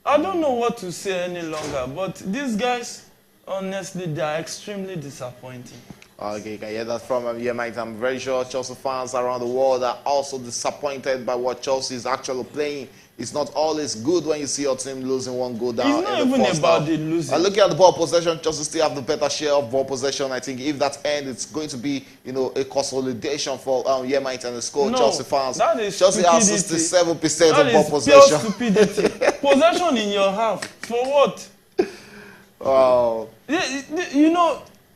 [SPEAKER 2] I don't know what to say any longer, but these guys, honestly, they are extremely disappointing.
[SPEAKER 1] Okay, you can hear that from Mike. I'm very sure Chelsea fans around the world are also disappointed by what Chelsea is actually playing. It's not always good when you see your team losing one goal down.
[SPEAKER 2] It's not even about the losing.
[SPEAKER 1] Looking at the ball possession, Chelsea still have the better share of ball possession. I think if that ends, it's going to be, a consolidation for Yemite and the score.
[SPEAKER 2] No,
[SPEAKER 1] Chelsea fans.
[SPEAKER 2] that is
[SPEAKER 1] Chelsea has
[SPEAKER 2] stupidity.
[SPEAKER 1] 67% of ball
[SPEAKER 2] That
[SPEAKER 1] possession.
[SPEAKER 2] is pure stupidity. Possession in your half. For what?
[SPEAKER 1] Oh.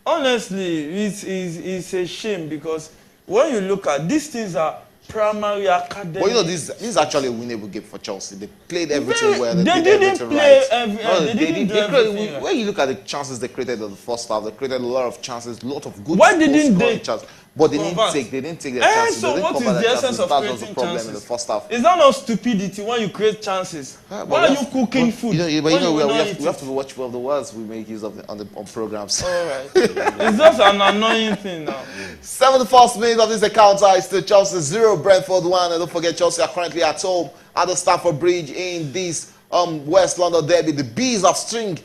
[SPEAKER 2] Honestly, it's a shame, because when you look at these things are primary academy.
[SPEAKER 1] Well, this is actually a winnable game for Chelsea. They played everything well.
[SPEAKER 2] They didn't play everything.
[SPEAKER 1] When you look at the chances they created in the first half, they created a lot of chances, a lot of good
[SPEAKER 2] Why didn't they?
[SPEAKER 1] chances. But they didn't take their chances.
[SPEAKER 2] So
[SPEAKER 1] they didn't
[SPEAKER 2] what
[SPEAKER 1] cover
[SPEAKER 2] is the
[SPEAKER 1] their
[SPEAKER 2] essence
[SPEAKER 1] chances.
[SPEAKER 2] of
[SPEAKER 1] That
[SPEAKER 2] creating
[SPEAKER 1] was the problem
[SPEAKER 2] chances?
[SPEAKER 1] in the first half.
[SPEAKER 2] Is that not stupidity when you create chances? Why are you cooking food?
[SPEAKER 1] We have to watch one of the words we make use of on programs.
[SPEAKER 2] All right. It's just an annoying thing now.
[SPEAKER 1] 71st minute of this encounter is still Chelsea 0, Brentford 1. And don't forget, Chelsea are currently at home at the Stamford Bridge in this West London derby. The Bees have sting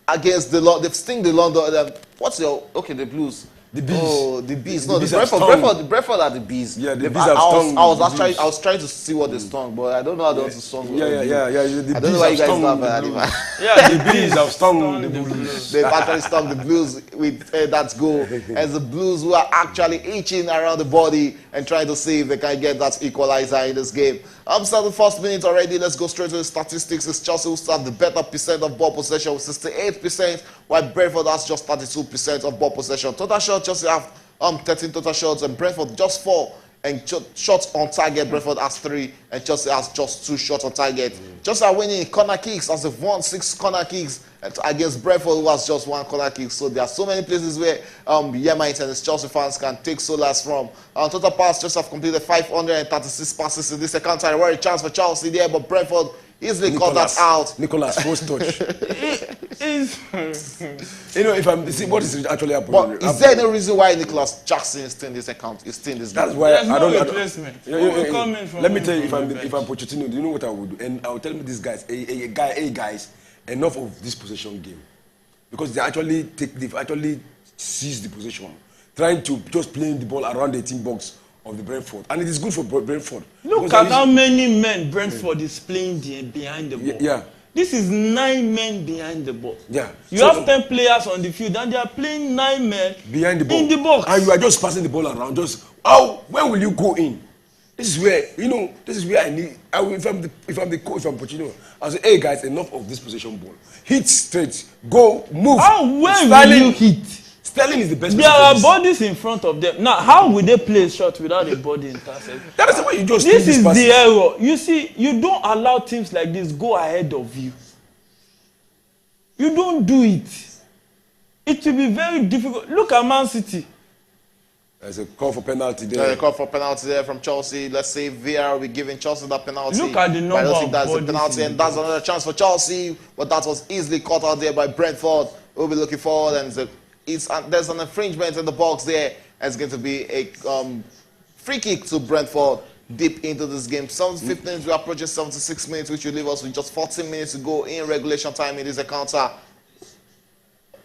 [SPEAKER 1] against the London. They've sting the London. The Blues.
[SPEAKER 3] The bees.
[SPEAKER 1] Oh, the bees. No,
[SPEAKER 3] bees
[SPEAKER 1] the
[SPEAKER 3] have
[SPEAKER 1] Brentford are the bees.
[SPEAKER 3] Yeah, the
[SPEAKER 1] They-
[SPEAKER 3] bees have stung
[SPEAKER 1] I was
[SPEAKER 3] the
[SPEAKER 1] actually,
[SPEAKER 3] bees.
[SPEAKER 1] I was trying to see what they stung, but I don't know how they stung.
[SPEAKER 3] Yeah. The
[SPEAKER 1] I don't
[SPEAKER 3] bees
[SPEAKER 1] know why you
[SPEAKER 3] have
[SPEAKER 1] guys
[SPEAKER 3] stung
[SPEAKER 1] laugh
[SPEAKER 3] the
[SPEAKER 1] at
[SPEAKER 3] blues.
[SPEAKER 1] that.
[SPEAKER 2] Yeah,
[SPEAKER 3] The bees have stung the
[SPEAKER 2] blues.
[SPEAKER 3] blues.
[SPEAKER 1] They've actually stung the Blues with that goal. As the Blues who are actually itching around the body and trying to see if they can get that equalizer in this game. Start the first minute already. Let's go straight to the statistics. It's Chelsea who start the better percent of ball possession with 68%, while Brentford has just 32% of ball possession. Total shots, Chelsea have 13 total shots and Brentford just 4. And shots on target, Brentford has 3, and Chelsea has just 2 shots on target. Chelsea are winning corner kicks as they've won 6 corner kicks against Brentford, who has just 1 corner kick. So there are so many places where Yemites and his Chelsea fans can take solace from. Total pass, Chelsea have completed 536 passes in this second time. What a chance for Chelsea there, but Brentford easily cut that out.
[SPEAKER 3] Nicholas, first touch.
[SPEAKER 2] Is
[SPEAKER 3] If I'm see what is actually happening.
[SPEAKER 1] But is there any reason why Nicholas Jackson is still in this account? Is still in this game?
[SPEAKER 3] That's why
[SPEAKER 2] there's
[SPEAKER 3] I
[SPEAKER 2] no
[SPEAKER 3] don't.
[SPEAKER 2] replacement.
[SPEAKER 3] Yeah,
[SPEAKER 2] Who will come in from
[SPEAKER 3] Let me tell you,
[SPEAKER 2] from the
[SPEAKER 3] if I'm
[SPEAKER 2] bench?
[SPEAKER 3] Pochettino, do you know what I would do? And I will tell me these guys, hey guys, enough of this possession game, because they've actually seized the possession, trying to just playing the ball around the 18 box of the Brentford, and it is good for Brentford.
[SPEAKER 2] Look at how many men Brentford is playing behind the ball.
[SPEAKER 3] Yeah.
[SPEAKER 2] This is 9 men behind the ball.
[SPEAKER 3] Yeah.
[SPEAKER 2] You
[SPEAKER 3] So,
[SPEAKER 2] have 10 players on the field and they are playing 9 men
[SPEAKER 3] behind the ball
[SPEAKER 2] in the box.
[SPEAKER 3] and you are just passing the ball around. Just where will you go in? This is where I need. If I'm the coach, if I'm Pochettino, I'll say, hey guys, enough of this possession ball. Hit straight, go, move.
[SPEAKER 2] Where will you hit?
[SPEAKER 3] Sterling is the best.
[SPEAKER 2] There are bodies in front of them. Now, how will they play a shot without a body intercept?
[SPEAKER 3] That is the way you just.
[SPEAKER 2] This is the error. You see, you don't allow teams like this go ahead of you. You don't do it. It will be very difficult. Look at Man City.
[SPEAKER 3] There's a call for penalty there.
[SPEAKER 1] There's a call for penalty there from Chelsea. Let's see if VR will be giving Chelsea that penalty.
[SPEAKER 2] Look at the number
[SPEAKER 1] but I don't think
[SPEAKER 2] of
[SPEAKER 1] that's a
[SPEAKER 2] bodies
[SPEAKER 1] penalty,
[SPEAKER 2] in
[SPEAKER 1] and
[SPEAKER 2] the
[SPEAKER 1] that's another chance for Chelsea. But that was easily caught out there by Brentford. We'll be looking forward, and there's an infringement in the box there. And it's going to be a free kick to Brentford deep into this game. 75 minutes, we are approaching 76 minutes, which will leave us with just 14 minutes to go in regulation time in this encounter.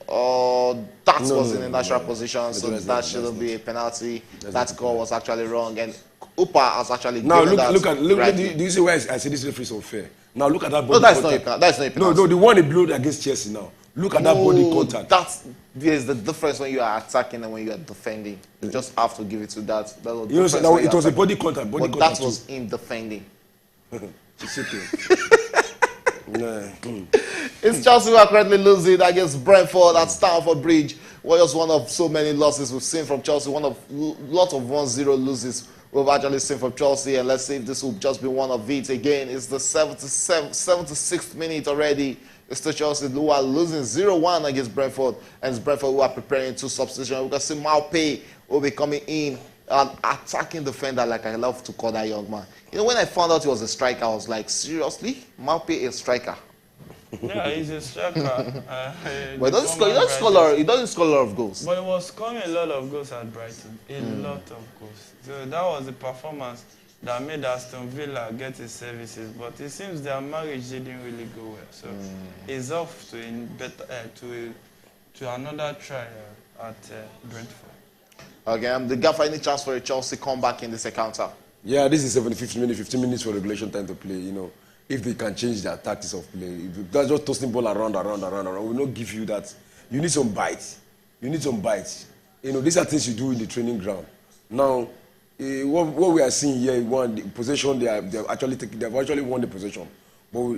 [SPEAKER 1] That was in a natural position, so that shouldn't be a penalty. That goal was actually wrong, and Upa has actually
[SPEAKER 3] now
[SPEAKER 1] given
[SPEAKER 3] look
[SPEAKER 1] that.
[SPEAKER 3] at do you see why I say this referee is unfair? Now look at that body
[SPEAKER 1] No, that's
[SPEAKER 3] contact.
[SPEAKER 1] not a penalty.
[SPEAKER 3] No, the one he blew against Chelsea now. Look at that body contact.
[SPEAKER 1] There's the difference when you are attacking and when you are defending. You just have to give it to that.
[SPEAKER 3] You know, now it was a body contact.
[SPEAKER 1] But that was in defending.
[SPEAKER 3] It's okay.
[SPEAKER 1] It's Chelsea who are currently losing against Brentford at Stamford Bridge. Well, just one of so many losses we've seen from Chelsea. Lot of 1-0 losses we've actually seen from Chelsea. And let's see if this will just be one of it again. It's the 76th minute already. It's the Chelsea who are losing 0-1 against Brentford. And it's Brentford who are preparing 2 substitutions. We can see Maupay will be coming in. An attacking defender, like I love to call that young man. You know, when I found out he was a striker, I was like, seriously? Maupay is a striker?
[SPEAKER 2] Yeah, he's a striker.
[SPEAKER 1] But he doesn't score a lot of goals.
[SPEAKER 2] But he was scoring a lot of goals at Brighton. A lot of goals. So that was the performance that made Aston Villa get his services. But it seems their marriage didn't really go well. So he's off to another try at Brentford.
[SPEAKER 1] Okay, the gap for any chance for a Chelsea comeback in this encounter?
[SPEAKER 3] Yeah, this is 15 minutes for regulation time to play. You know, if they can change their tactics of play, if they're just tossing ball around, will not give you that. You need some bites. You know, these are things you do in the training ground. Now, what we are seeing here, the possession, they've actually won the possession. But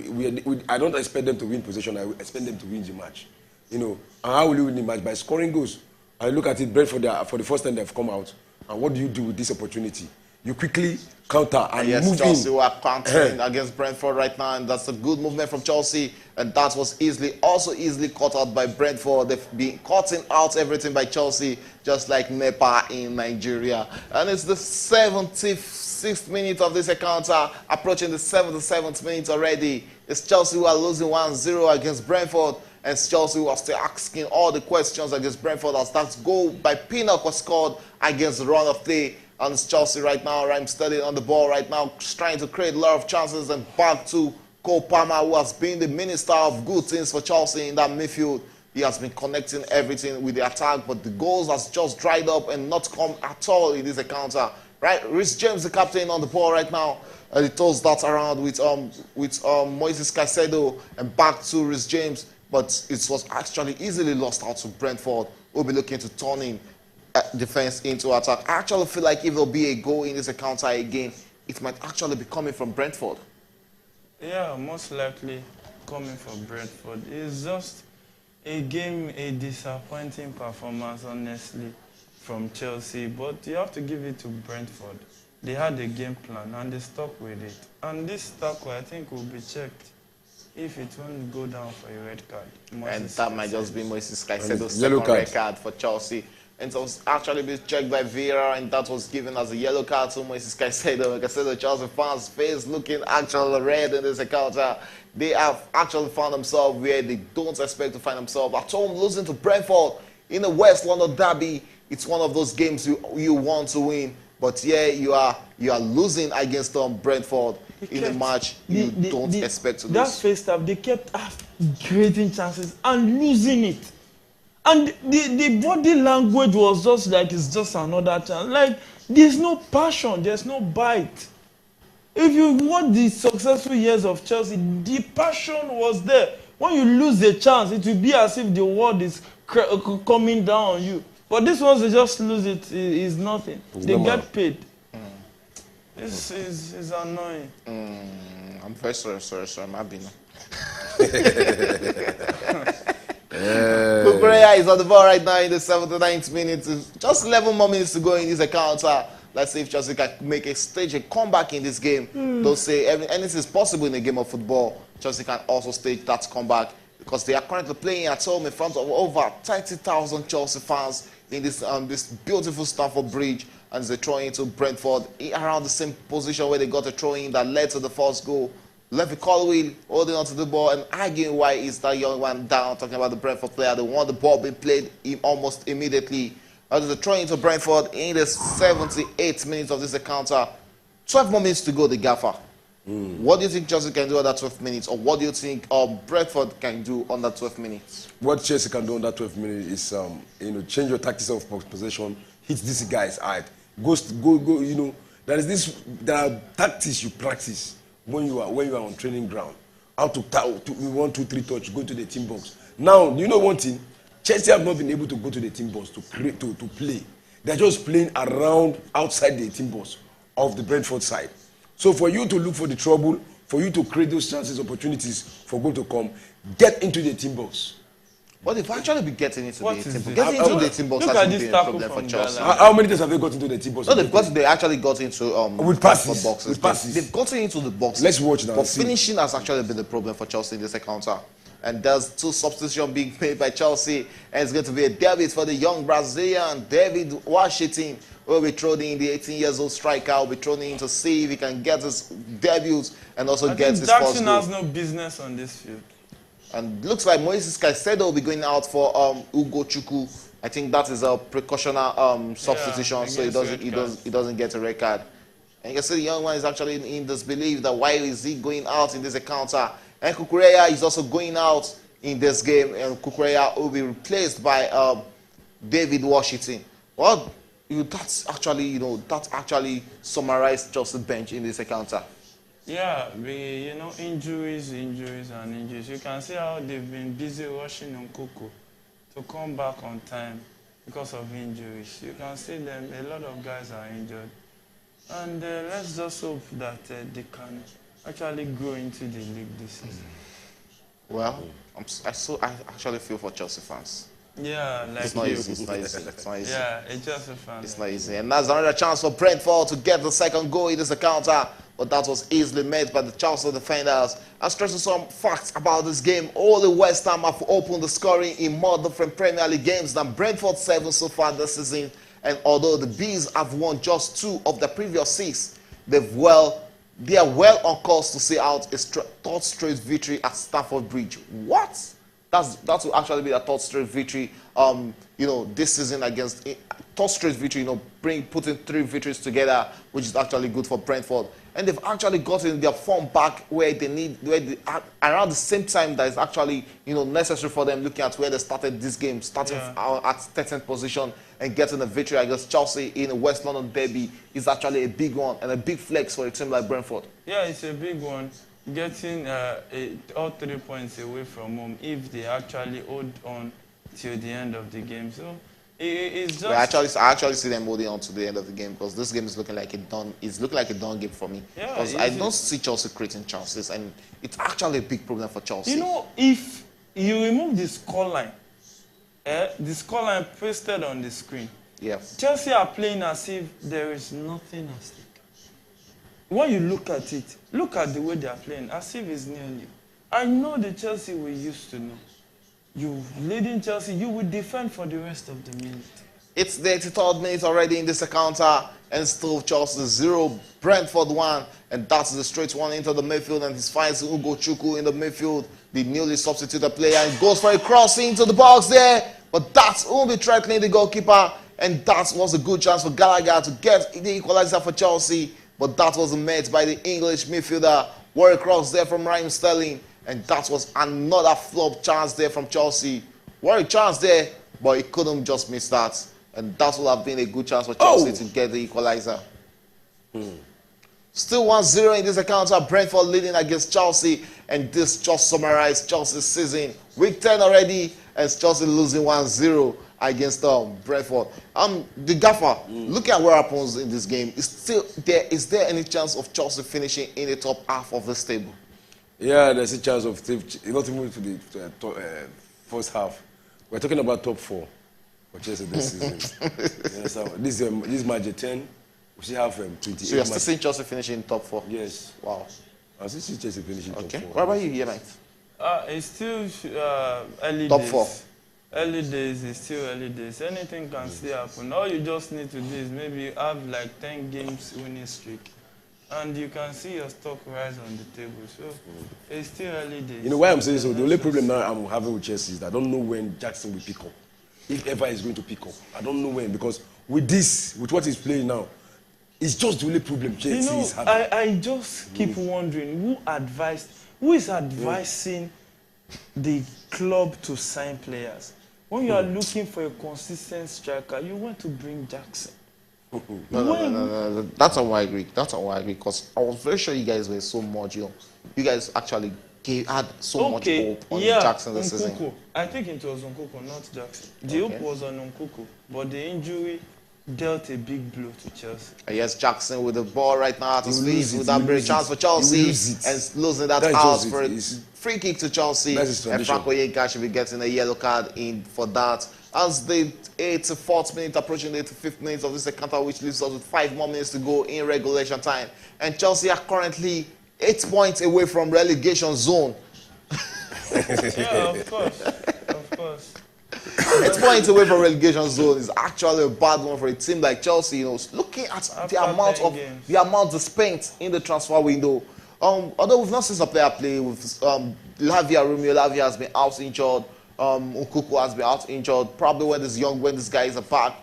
[SPEAKER 3] I don't expect them to win possession. I expect them to win the match. You know, and how will you win the match? By scoring goals. I look at it, Brentford, for the first time they've come out. And what do you do with this opportunity? You quickly counter and move
[SPEAKER 1] Chelsea
[SPEAKER 3] in.
[SPEAKER 1] who are countering against Brentford right now, and that's a good movement from Chelsea. And that was easily caught out by Brentford. They've been cutting out everything by Chelsea, just like Nepa in Nigeria. And it's the 76th minute of this encounter, approaching the 77th minute already. It's Chelsea who are losing 1-0 against Brentford. And it's Chelsea who are still asking all the questions against Brentford, as that goal by Pinnock was scored against the run of play. And it's Chelsea right now, Raheem Sterling on the ball right now, trying to create a lot of chances, and back to Cole Palmer, who has been the minister of good things for Chelsea in that midfield. He has been connecting everything with the attack, but the goals has just dried up and not come at all in this encounter. Right, Rhys James, the captain, on the ball right now. He throws that around with Moises Caicedo and back to Rhys James, but it was actually easily lost out to Brentford. We'll be looking to turning defense into attack. I actually feel like if there'll be a goal in this encounter again, it might actually be coming from Brentford.
[SPEAKER 2] Yeah, most likely coming from Brentford. It's just a disappointing performance, honestly, from Chelsea. But you have to give it to Brentford. They had a game plan and they stuck with it. And this tackle, I think, will be checked if it won't go down for a red card.
[SPEAKER 1] And that might just be Moises Caicedo's second red card for Chelsea. And it was actually been checked by Vieira, and that was given as a yellow card to Moises Caicedo. Like I said, the Chelsea fans' face looking actually red in this encounter. They have actually found themselves where they don't expect to find themselves. At home, losing to Brentford in the West London derby. It's one of those games you want to win. But yeah, you are losing against Brentford in a match you don't expect to lose.
[SPEAKER 2] That first half, they kept creating chances and losing it. And the body language was just like it's just another chance. Like, there's no passion, there's no bite. If you watch the successful years of Chelsea, the passion was there. When you lose a chance, it will be as if the world is coming down on you. But this ones, they just lose it, is nothing. They get paid. This is annoying.
[SPEAKER 1] I'm very sorry, I'm happy now. Kukureya is on the ball right now in the 79th minute. Just 11 more minutes to go in this encounter. Let's see if Chelsea can make a comeback in this game. They'll say anything is possible in a game of football. Chelsea can also stage that comeback because they are currently playing at home in front of over 30,000 Chelsea fans in this beautiful Stamford Bridge, and they throw into Brentford around the same position where they got a throw-in that led to the first goal. Levy Colwill holding onto the ball and arguing why is that young one down, talking about the Brentford player. They want the ball being played almost immediately. There's a throw into Brentford in the 78th minute of this encounter. 12 more minutes to go, the gaffer. What do you think Chelsea can do on that 12 minutes? Or what do you think Brentford can do on that 12 minutes?
[SPEAKER 3] What Chelsea can do on that 12 minutes is, change your tactics of possession, hit this guy's eye. Go, there are tactics you practice when you are on training ground. How to 1, 2, 3 touch, go to the team box. Now, you know one thing? Chelsea have not been able to go to the team box to play. They're just playing around outside the team box of the Brentford side. So for you to look for the trouble, for you to create those chances, opportunities for goal to come, get into the team box.
[SPEAKER 1] But they've actually been getting into the team box.
[SPEAKER 2] Getting
[SPEAKER 1] into the team box hasn't been a problem for Chelsea.
[SPEAKER 3] How many times have they got into the team box?
[SPEAKER 1] No, they actually got into
[SPEAKER 3] with passes.
[SPEAKER 1] boxes.
[SPEAKER 3] With passes.
[SPEAKER 1] They've gotten into the box.
[SPEAKER 3] Let's watch now.
[SPEAKER 1] But finishing has actually been the problem for Chelsea in this encounter. And there's 2 substitutions being made by Chelsea, and it's going to be a debut for the young Brazilian David Washington. Will be thrown in, the 18-year-old striker will be thrown in to see if he can get his debut and also get his first goal.
[SPEAKER 2] Jackson has no business on this field.
[SPEAKER 1] And looks like Moises Caicedo will be going out for Ugo Chukwu. I think that is a precautionary substitution, so he doesn't get a red card. And you can see the young one is actually in disbelief that why is he going out in this encounter. And Kukureya is also going out in this game, and Kukureya will be replaced by David Washington. Well, that's actually summarized Chelsea bench in this encounter.
[SPEAKER 2] Yeah, injuries. You can see how they've been busy rushing on Coco to come back on time because of injuries. You can see them, a lot of guys are injured. And let's just hope that they can actually grow into the league this season.
[SPEAKER 1] Well, I actually feel for Chelsea fans.
[SPEAKER 2] Yeah, like
[SPEAKER 1] it's not easy. It's not easy.
[SPEAKER 2] Yeah, it's just a fan.
[SPEAKER 1] It's not easy. And that's another chance for Brentford to get the second goal in this encounter. But that was easily made by the Chelsea defenders. And stressing some facts about this game. Only West Ham have opened the scoring in more different Premier League games than Brentford 7 so far this season. And although the Bees have won just 2 of the previous 6, they are well on course to see out a third straight victory at Stamford Bridge. What? that will actually be their third straight victory. This season against third straight victory. Putting 3 victories together, which is actually good for Brentford. And they've actually gotten their form back around the same time that is actually necessary for them. Looking at where they started this game, starting at 13th position and getting a victory against Chelsea in a West London derby is actually a big one and a big flex for a team like Brentford.
[SPEAKER 2] Yeah, it's a big one. Getting all 3 points away from home if they actually hold on till the end of the game. So it's just.
[SPEAKER 1] I actually see them holding on to the end of the game because this game is looking like a done. It's looking like a done game for me.
[SPEAKER 2] Yeah,
[SPEAKER 1] because I don't see Chelsea creating chances, and it's actually a big problem for Chelsea.
[SPEAKER 2] If you remove the scoreline, the scoreline pasted on the screen.
[SPEAKER 1] Yeah.
[SPEAKER 2] Chelsea are playing as if there is nothing at stake. When you look at it, look at the way they are playing, as if it's nearly. I know the Chelsea we used to know. You leading Chelsea, you will defend for the rest of the minute.
[SPEAKER 1] It's the 83rd minute already in this encounter, and still Chelsea 0, Brentford 1, and that's the straight one into the midfield, and he finds Ugo Chukwu in the midfield, the newly substituted player, and goes for a cross into the box there, but that won't be threatening the goalkeeper, and that was a good chance for Gallagher to get the equalizer for Chelsea, but that was met by the English midfielder. Warrior cross there from Raheem Sterling, and that was another flop chance there from Chelsea. Warrior chance there, but he couldn't just miss that. And that would have been a good chance for Chelsea to get the equalizer. Still 1-0 in this encounter. Brentford leading against Chelsea. And this just summarized Chelsea's season. Week 10 already, and Chelsea losing 1-0 against Brentford. The gaffer, looking at what happens in this game, is there any chance of Chelsea finishing in the top half of this table?
[SPEAKER 3] Yeah, there's a chance of not even to the first half. We're talking about top 4 for Chelsea this season. So this is match 10. We still have 28.
[SPEAKER 1] So you're still seeing Chelsea finishing in top 4?
[SPEAKER 3] Yes.
[SPEAKER 1] Wow.
[SPEAKER 3] I still see Chelsea finishing top 4.
[SPEAKER 1] What about you here, mate?
[SPEAKER 2] It's still early
[SPEAKER 1] top
[SPEAKER 2] days.
[SPEAKER 1] 4.
[SPEAKER 2] Early days is still early days. Anything can still happen. All you just need to do is maybe have like 10 games winning streak, and you can see your stock rise on the table. So it's still early days.
[SPEAKER 3] You know why I'm saying so? The only problem now I'm having with Chelsea is that I don't know when Jackson will pick up. If ever he's going to pick up. I don't know when, because with what he's playing now, it's just the only problem Chelsea is having.
[SPEAKER 2] I just keep wondering who is advising the club to sign players. When you are looking for a consistent striker, you want to bring Jackson.
[SPEAKER 1] No. That's how I agree. Because I was very sure you guys were so much, you guys actually had so much hope on Jackson this season.
[SPEAKER 2] I think it was Nkunku, not Jackson. The hope was on Nkunku, but the injury dealt a big blow to Chelsea.
[SPEAKER 1] Yes, Jackson with the ball right now at his feet. Would that be a chance for Chelsea? And losing that out for a free kick to Chelsea. And Franco Yeka should be getting a yellow card in for that. As the 84th minute approaching the 85th minute of this encounter, which leaves us with 5 more minutes to go in regulation time. And Chelsea are currently 8 points away from relegation zone.
[SPEAKER 2] Yeah, of course.
[SPEAKER 1] 8 points away from relegation zone is actually a bad one for a team like Chelsea. Looking at the amount they spent in the transfer window. Although we've not seen some player play with Lavia has been out injured. Nkunku has been out injured. Probably when these guys are back,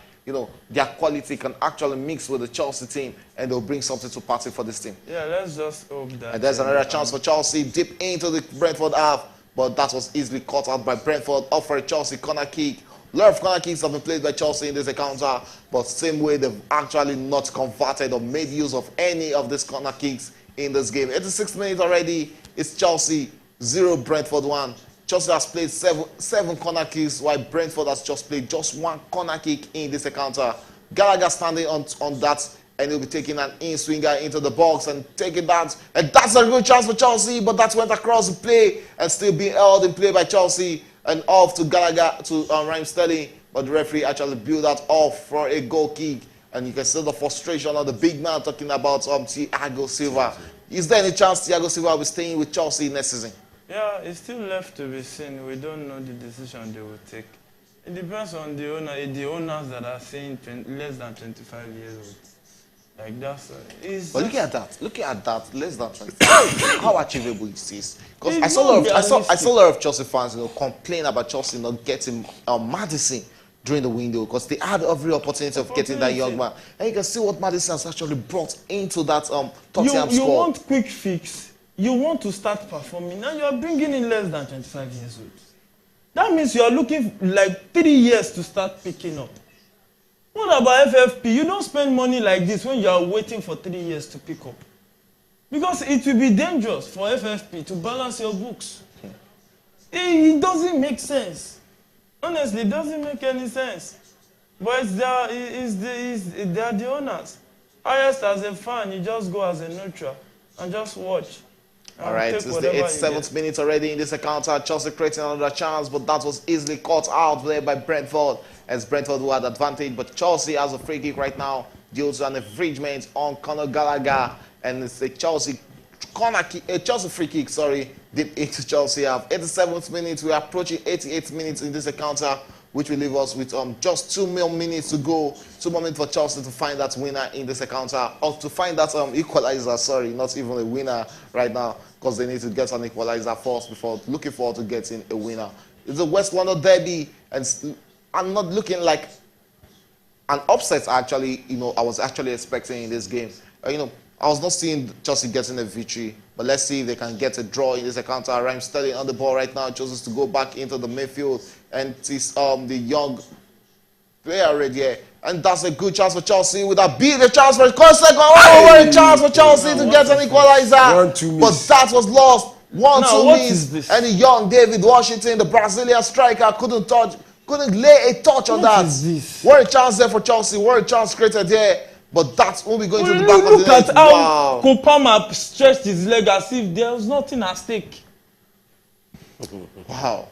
[SPEAKER 1] their quality can actually mix with the Chelsea team, and they'll bring something to party for this team.
[SPEAKER 2] Yeah, let's just hope that.
[SPEAKER 1] And there's another chance for Chelsea deep into the Brentford half, but that was easily caught out by Brentford. Up for a Chelsea corner kick. A lot of corner kicks have been played by Chelsea in this encounter, but same way they've actually not converted or made use of any of these corner kicks in this game. 86 minutes already. It's Chelsea 0, Brentford 1. Chelsea has played seven corner kicks, while Brentford has just played just 1 corner kick in this encounter. Gallagher standing on that, and he'll be taking an in-swinger into the box and taking that. And that's a good chance for Chelsea, but that went across the play and still being held in play by Chelsea and off to Gallagher, to Raheem Sterling. But the referee actually blew that off for a goal kick. And you can see the frustration of the big man talking about Thiago Silva. Is there any chance Thiago Silva will be staying with Chelsea next season?
[SPEAKER 2] Yeah, it's still left to be seen. We don't know the decision they will take. It depends on the owners that are saying less than 25 years old. Like that's it's
[SPEAKER 1] But
[SPEAKER 2] just,
[SPEAKER 1] looking at that, less than 25. How achievable it is? Because
[SPEAKER 2] It's
[SPEAKER 1] I saw
[SPEAKER 2] not
[SPEAKER 1] I saw a lot of Chelsea fans, complain about Chelsea not getting Maddison during the window because they had every opportunity of getting that young man. And you can see what Maddison has actually brought into that Tottenham
[SPEAKER 2] you
[SPEAKER 1] squad.
[SPEAKER 2] want quick fix. You want to start performing. Now you are bringing in less than 25 years old. That means you are looking like 3 years to start picking up. What about FFP? You don't spend money like this when you are waiting for 3 years to pick up. Because it will be dangerous for FFP to balance your books. It doesn't make sense. Honestly, it doesn't make any sense. But they are the owners. Highest as a fan, you just go as a neutral and just watch.
[SPEAKER 1] All right, it's the 87th minute already in this encounter. Chelsea creating another chance, but that was easily caught out there by Brentford. As Brentford who had advantage, but Chelsea has a free kick right now due to an infringement on Conor Gallagher, and it's a Chelsea free kick. Sorry, deep into Chelsea half. 87th minute, we are approaching 88 minutes in this encounter, which will leave us with just 2 more minutes to go. 2 more minutes for Chelsea to find that winner in this encounter, or to find that equalizer. Sorry, not even a winner right now, because they need to get an equalizer first before looking forward to getting a winner. It's a West London derby, and I'm not looking like an upset. Actually, I was actually expecting in this game. I was not seeing Chelsea getting a victory, but let's see if they can get a draw in this encounter. Raheem Sterling on the ball right now, chooses to go back into the midfield, and it's the young player already here. And that's a good chance for Chelsea with a beat. The chance for a second. What a chance for Chelsea to get an equalizer. But that was lost. 1-2 miss. And the young David Washington, the Brazilian striker, couldn't lay a touch on that. What a chance there for Chelsea. What a chance created there. But that's only going to the back of the net.
[SPEAKER 2] Look at how Kopama stretched his leg as if there was nothing at stake.
[SPEAKER 1] Wow.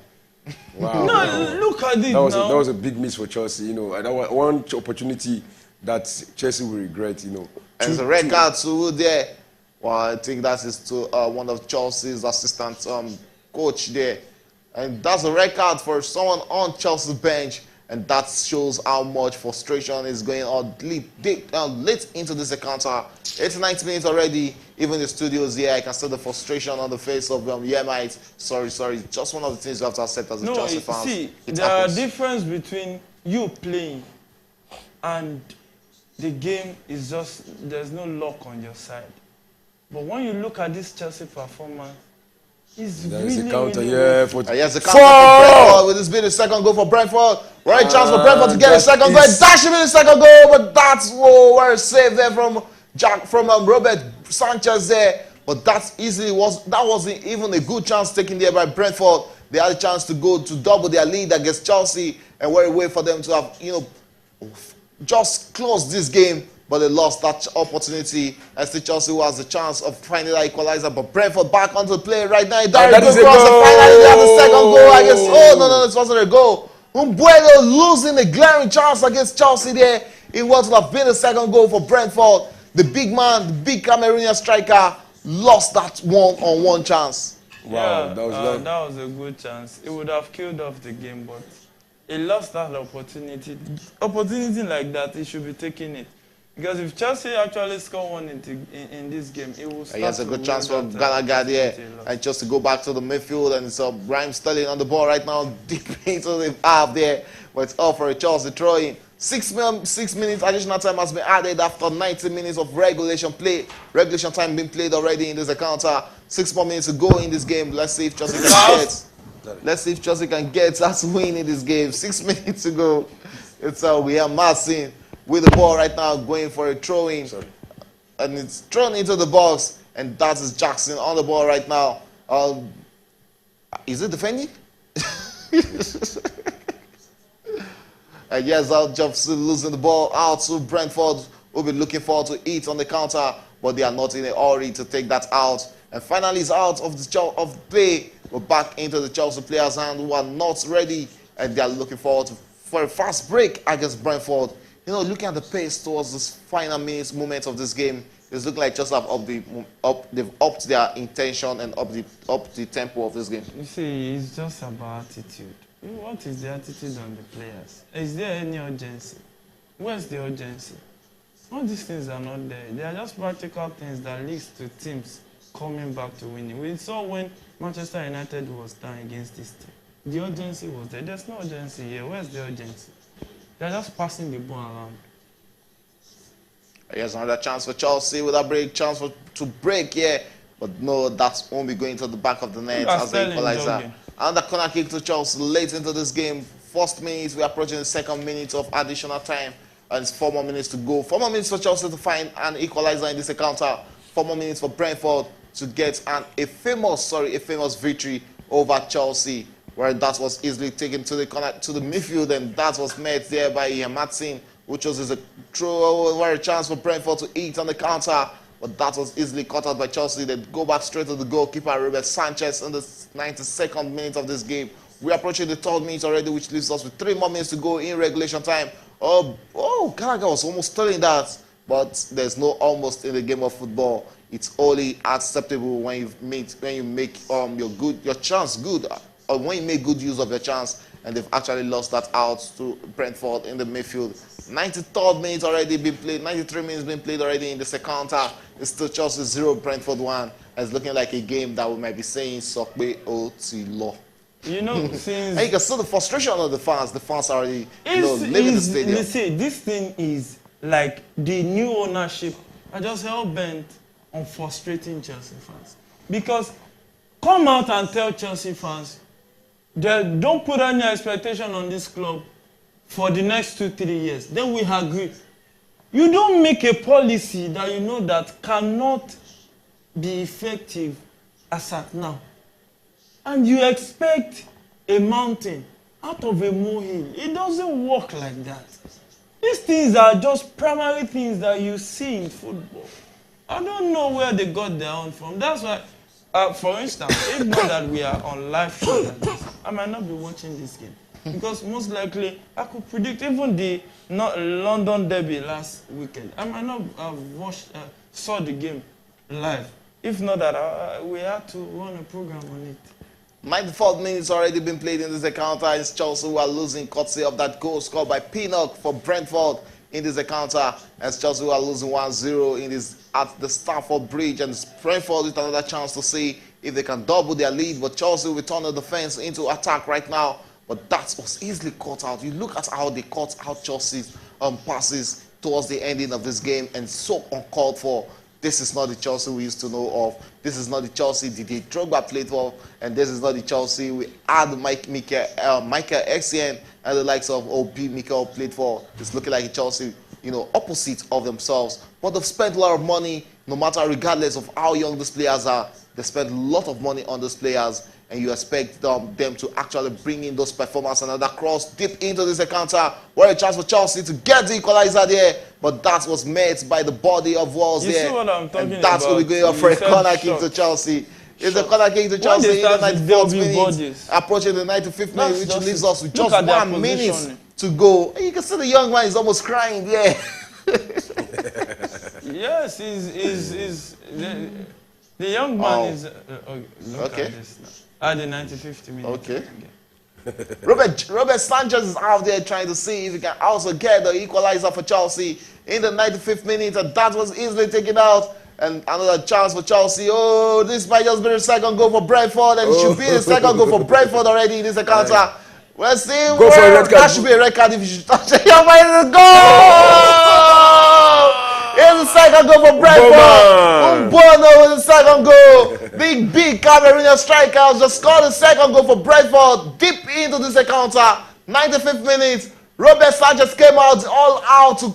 [SPEAKER 2] No, look at it now.
[SPEAKER 3] That was a big miss for Chelsea, and that one opportunity that Chelsea will regret, And
[SPEAKER 1] it's a red card too there. Well, I think that is to one of Chelsea's assistant coach there. And that's a red card for someone on Chelsea's bench. And that shows how much frustration is going on late into this encounter. 89 minutes already. Even the studios here, I can see the frustration on the face of Yemite. Sorry. Just one of the things you have to accept as a Chelsea fan.
[SPEAKER 2] See, there is a difference between you playing and the game is just, there's no luck on your side. But when you look at this Chelsea performance,
[SPEAKER 3] There's a counter, yes, a
[SPEAKER 1] counter for Brentford. Will this be the second goal for Brentford? Right chance for Brentford to get a second goal. That should be the second goal, but that's where a save there from Robert Sanchez there. But that wasn't even a good chance taken there by Brentford. They had a chance to go to double their lead against Chelsea, and were a way for them to have just close this game. But they lost that opportunity. And still Chelsea who has the chance of finding that equalizer. But Brentford back onto the play right now.
[SPEAKER 3] That is a goal.
[SPEAKER 1] Finally, they have the second goal against. Oh, no, this wasn't a goal. Umbuelo losing a glaring chance against Chelsea there. It was would have been the second goal for Brentford. The big man, the big Cameroonian striker, lost that one-on-one chance.
[SPEAKER 3] Wow,
[SPEAKER 2] yeah, that was a good chance. It would have killed off the game, but he lost that opportunity. Opportunity like that, he should be taking it. Because if Chelsea actually score one in this game, it will start. He
[SPEAKER 1] has a good chance for Gallagher there. And just to go back to the midfield, and it's Raheem Sterling on the ball right now, deep into the half there. But it's all for a Chelsea throw-in. 6 minutes additional time has been added after 90 minutes of regulation time being played already in this encounter. 6 more minutes to go in this game. Let's see if Chelsea can get that win in this game. 6 minutes to go. It's we have Marcin with the ball right now, going for a throw-in. And it's thrown into the box, and that is Jackson on the ball right now. Is it defending? And yes, Jefferson losing the ball out to Brentford. We'll be looking forward to it on the counter, but they are not in a hurry to take that out. And finally, it's out of the play. We're back into the Chelsea players' hand who are not ready, and they are looking forward for a fast break against Brentford. Looking at the pace towards this final moments of this game, it's looking like just they've upped their intention and upped the tempo of this game.
[SPEAKER 2] You see, it's just about attitude. What is the attitude on the players? Is there any urgency? Where's the urgency? All these things are not there. They are just practical things that leads to teams coming back to winning. We saw when Manchester United was down against this team. The urgency was there. There's no urgency here. Where's the urgency? They're just passing the ball around.
[SPEAKER 1] Here's another chance for Chelsea with a break. Chance to break here. But no, that's only going to the back of the net as the equalizer. Another corner kick to Chelsea late into this game. First minute, we're approaching the second minute of additional time. And it's 4 more minutes to go. 4 more minutes for Chelsea to find an equalizer in this encounter. 4 more minutes for Brentford to get a famous victory over Chelsea, where that was easily taken to the corner, to the midfield, and that was met there by Matson, which was a throw, a chance for Brentford to eat on the counter, but that was easily cut out by Chelsea. They go back straight to the goalkeeper, Robert Sanchez, in the 92nd minute of this game. We're approaching the 3rd minute already, which leaves us with 3 more minutes to go in regulation time. Gallagher was almost stealing that, but there's no almost in the game of football. It's only acceptable when you make your chance good, or when you make good use of your chance, and they've actually lost that out to Brentford in the midfield. 93rd minute already been played, 93 minutes been played already in the second half. It's still Chelsea 0, Brentford 1. It's looking like a game that we might be saying Sokbe Otilo.
[SPEAKER 2] You know, since
[SPEAKER 1] and you can see the frustration of the fans. The fans are already leaving the stadium.
[SPEAKER 2] You see, this thing is like the new ownership are just hell-bent on frustrating Chelsea fans. Because come out and tell Chelsea fans, don't put any expectation on this club for the next 2-3 years. Then we agree. You don't make a policy that you know that cannot be effective as at now. And you expect a mountain out of a molehill. It doesn't work like that. These things are just primary things that you see in football. I don't know where they got their own from. That's why, for instance, if not that we are on live show like this, I might not be watching this game. Because most likely, I could predict even the London derby last weekend. I might not have saw the game live. If not that, we had to run a program on it.
[SPEAKER 1] 94th minutes already been played in this encounter. It's Chelsea who are losing courtesy of that goal scored by Pinnock for Brentford in this encounter. As Chelsea who are losing 1-0 at the Stamford Bridge, and Brentford with another chance to see if they can double their lead. But Chelsea will turn the defense into attack right now. But that was easily cut out. You look at how they cut out Chelsea's passes towards the ending of this game, and so uncalled for. This is not the Chelsea we used to know of. This is not the Chelsea Didier Drogba played for, and this is not the Chelsea we had Michael Essien and the likes of O.B. Mikel played for. It's looking like a Chelsea, opposite of themselves. But they've spent a lot of money, no matter regardless of how young these players are. They spent a lot of money on these players, and you expect them to actually bring in those performances. Another cross deep into this encounter. What a chance for Chelsea to get the equalizer there, but that was met by the body of Walls there.
[SPEAKER 2] You see what I'm talking
[SPEAKER 1] and that's
[SPEAKER 2] about?
[SPEAKER 1] going to be going for a corner kick to Chelsea. It's a corner kick to Chelsea in the 94th minute, approaching the 95th minute, which leaves us with just 1 minute to go. And you can see the young man is almost crying there.
[SPEAKER 2] Yes, the young man is... look at this now. At the 95th minute.
[SPEAKER 1] Okay. Robert Sanchez is out there trying to see if he can also get the equalizer for Chelsea in the 95th minute, and that was easily taken out. And another chance for Chelsea. Oh, this might just be the second goal for Brentford, and it should be the second goal for Brentford already in this encounter. Let's see where that should be a red card if you should touch it. Young man, it's a goal! Here's the second goal for Brentford. Mbono with the second goal. Big Cameroonian striker just scored the second goal for Brentford. Deep into this encounter. 95th minute. Robert Sanchez came out all out to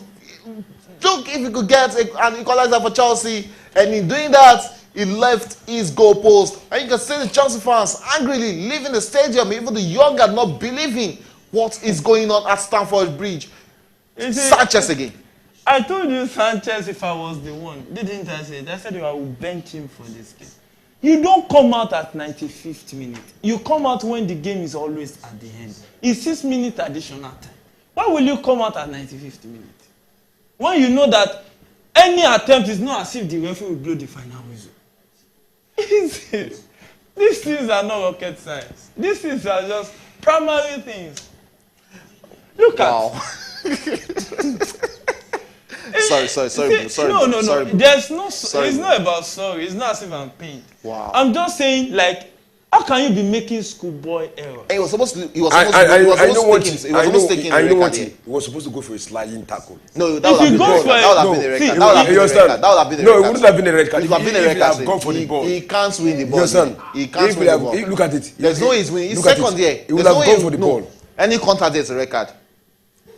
[SPEAKER 1] look if he could get an equalizer for Chelsea. And in doing that, he left his goalpost. And you can see the Chelsea fans angrily leaving the stadium. Even the young are not believing what is going on at Stamford Bridge. Sanchez again.
[SPEAKER 2] I told you Sanchez if I was the one. Didn't I say? I said I will bench him for this game. You don't come out at 95th minute. You come out when the game is always at the end. It's 6 minutes additional time. Why will you come out at 95th minute? When you know that any attempt is not as if the referee will blow the final whistle. These things are not rocket science. These things are just primary things. Look at No. There's no. It's not about sorry. It's not as if I'm pained.
[SPEAKER 1] Wow.
[SPEAKER 2] I'm just saying, like, how can you be making schoolboy errors?
[SPEAKER 1] He was supposed to. He was
[SPEAKER 3] supposed to go for a sliding tackle.
[SPEAKER 1] No, that would have been a red card. That would have been a red card.
[SPEAKER 3] No, it wouldn't have been a red card.
[SPEAKER 1] It would have been a red card.
[SPEAKER 3] Gone for the ball.
[SPEAKER 1] He can't win the ball.
[SPEAKER 3] He can't win the ball. Look at it.
[SPEAKER 1] There's no he's winning. He's second here.
[SPEAKER 3] He would have gone for the ball.
[SPEAKER 1] Any contact is a red card.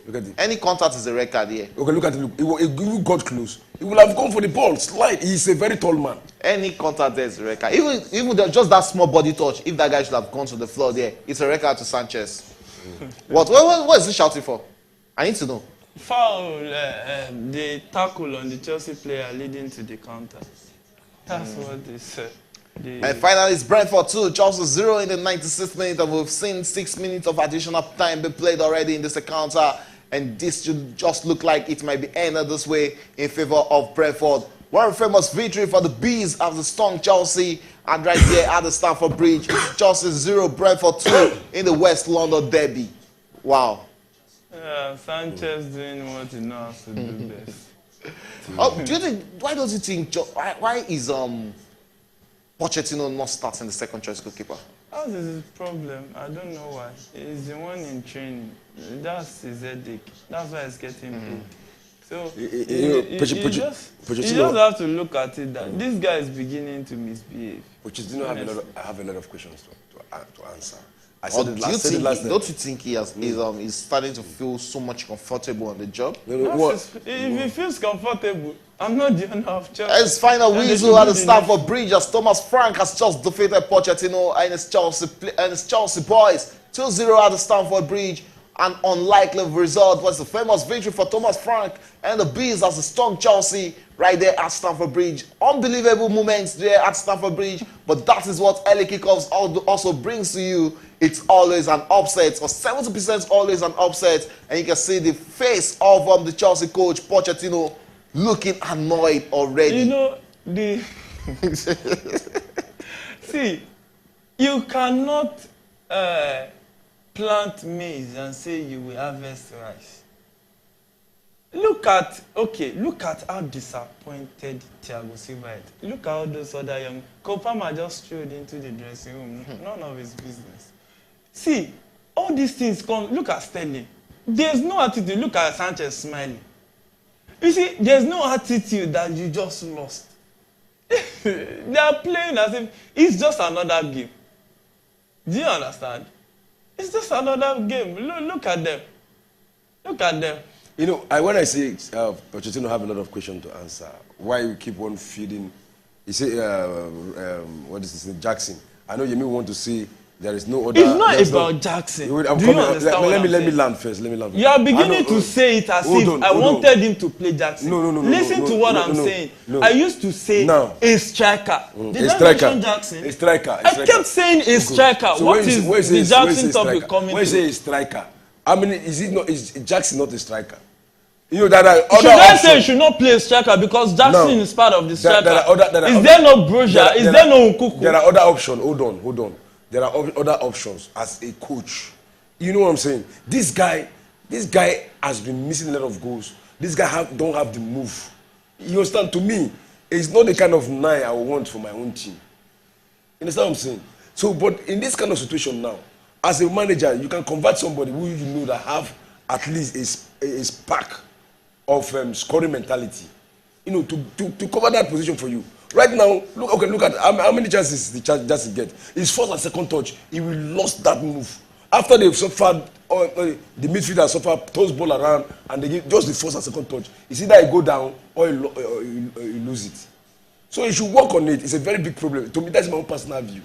[SPEAKER 3] Look at it.
[SPEAKER 1] Any contact is a red card here.
[SPEAKER 3] Okay, look at it. He got close. He would have gone for the ball. Slide. He's a very tall man.
[SPEAKER 1] Any contact there is a red card. Even just that small body touch, if that guy should have gone to the floor there, it's a red card to Sanchez. What is he shouting for? I need to know.
[SPEAKER 2] Foul, the tackle on the Chelsea player leading to the counter. That's what they said.
[SPEAKER 1] And finally, it's Brentford 2, Chelsea 0 in the 96th minute. And we've seen 6 minutes of additional time be played already in this encounter. And this should just look like it might be ended this way in favor of Brentford. One famous victory for the Bees after stung Chelsea. And right here at the Stamford Bridge, Chelsea 0, Brentford 2 in the West London derby. Wow.
[SPEAKER 2] Yeah, Sanchez doing what he knows to do best.
[SPEAKER 1] Do you think? Why does you think? Why is Pochettino not starting the second choice goalkeeper?
[SPEAKER 2] That is his problem. I don't know why. He's the one in training. That's his headache. That's why he's getting paid. So you just have to look at it that this guy is beginning to misbehave.
[SPEAKER 3] Pochettino have a lot of questions to answer.
[SPEAKER 1] Don't you think he's starting to feel so much comfortable on the job?
[SPEAKER 2] If he feels comfortable, I'm not the owner of Chelsea.
[SPEAKER 1] His final whistle at the Stamford Bridge as Thomas Frank has just defeated Pochettino and his Chelsea boys 2-0 at the Stamford Bridge. An unlikely result was the famous victory for Thomas Frank and the Bees as they stung Chelsea right there at Stamford Bridge. Unbelievable moments there at Stamford Bridge, but that is what early kickoffs also brings to you. It's always an upset, or 70% always an upset, and you can see the face of the Chelsea coach Pochettino looking annoyed already.
[SPEAKER 2] You know, see, you cannot plant maize and say you will harvest rice. Look at how disappointed Thiago Silva is. Look at all those other young. Kopama just strode into the dressing room. None of his business. See, all these things come. Look at Sterling. There's no attitude. Look at Sanchez smiling. You see, there's no attitude that you just lost. They are playing as if it's just another game. Do you understand? It's just another game. Look at them. Look at them.
[SPEAKER 3] You know, when I say Pochettino have a lot of questions to answer, why we keep on feeding, you say, what is this, Jackson. I know you may want to say there is no other.
[SPEAKER 2] It's not about Jackson. Do you understand
[SPEAKER 3] let me land first.
[SPEAKER 2] You are beginning to say it as if I wanted him to play Jackson.
[SPEAKER 3] No.
[SPEAKER 2] Listen to what I'm saying. I used to say a striker. Did I mention Jackson?
[SPEAKER 3] A striker.
[SPEAKER 2] I kept saying a striker.
[SPEAKER 3] So
[SPEAKER 2] what is the Jackson topic coming to?
[SPEAKER 3] When you say a striker, I mean, is Jackson not a striker? You know, there are other
[SPEAKER 2] should I say you should not play a striker because Jackson is part of the striker? Is there no Broja? Is there no Nkuku?
[SPEAKER 3] There are other options. Hold on. There are other options as a coach. You know what I'm saying? This guy has been missing a lot of goals. This guy don't have the move. You understand? To me, it's not the kind of 9 I want for my own team. You understand what I'm saying? So, but in this kind of situation now, as a manager, you can convert somebody who you know that have at least a spark of scoring mentality, you know, to cover that position for you. Right now, look at how many chances the Jackson get. His first and second touch, he will lost that move. After they've suffered, the midfielder suffered, toss ball around, and they give just the first and second touch. It's either he go down or he lose it. So he should work on it. It's a very big problem. To me, that's my own personal view.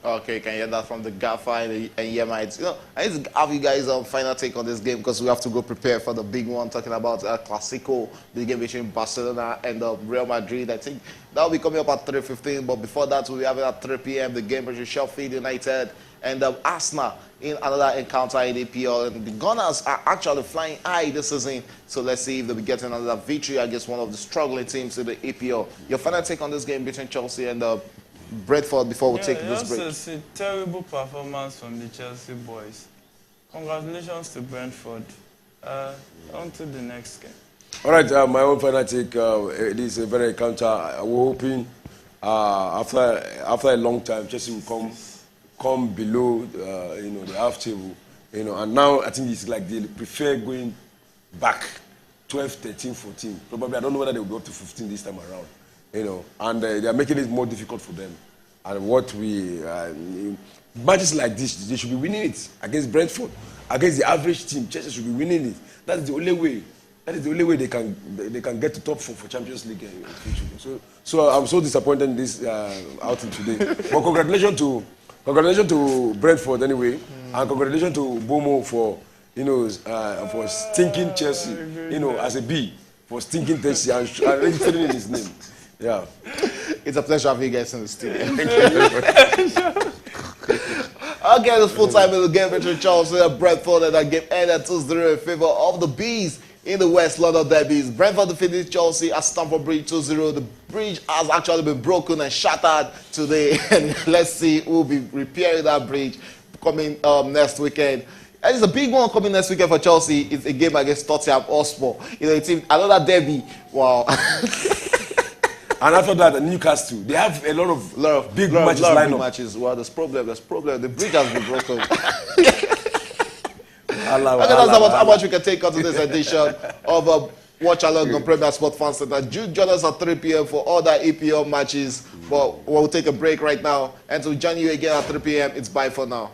[SPEAKER 1] Okay, you can hear that from the Gaffer and Yemites. You know, I need to have you guys final take on this game because we have to go prepare for the big one, talking about Clasico, the game between Barcelona and Real Madrid. I think that will be coming up at 3:15, but before that, we'll be having at 3 p.m. the game between Sheffield United and Arsenal in another encounter in EPL. And the Gunners are actually flying high this season, so let's see if they'll be getting another victory against one of the struggling teams in the EPL. Your final take on this game between Chelsea and Brentford before we take this break.
[SPEAKER 2] It's a terrible performance from the Chelsea boys. Congratulations to Brentford. On to the next game.
[SPEAKER 3] All right, my own final take. It is a very encounter. We're hoping after a long time, Chelsea will come below, the half table, and now I think it's like they prefer going back 12, 13, 14. Probably I don't know whether they will go up to 15 this time around, and they are making it more difficult for them. And what matches like this, they should be winning it against Brentford, against the average team. Chelsea should be winning it. That is the only way. That is the only way they can get to top 4 for Champions League in the future. So I'm so disappointed in this outing today. But congratulations to Brentford anyway, and congratulations to Bomo for for stinking Chelsea, as a B for stinking Chelsea and registering in his name. Yeah,
[SPEAKER 1] it's a pleasure having you guys in the studio. Thank you very much. Okay, this full-time in the game between Chelsea and Brentford, and that game ended 2-0 in favor of the Bees in the West London derbies. Brentford defeated Chelsea at Stamford Bridge 2-0. The bridge has actually been broken and shattered today, and let's see who will be repairing that bridge coming next weekend. And it's a big one coming next weekend for Chelsea. It's a game against Tottenham Hotspur. It's another derby. Wow.
[SPEAKER 3] And after that, Newcastle, they have a lot of big matches lined up.
[SPEAKER 1] Matches. Well, there's problem. The bridge has been broken.
[SPEAKER 3] That's
[SPEAKER 1] about how much we can take out of this edition of Watchalong on Premier Sport Fan Center. Join us at 3 p.m. for other EPL matches. But we'll take a break right now. And to join you again at 3 p.m., it's bye for now.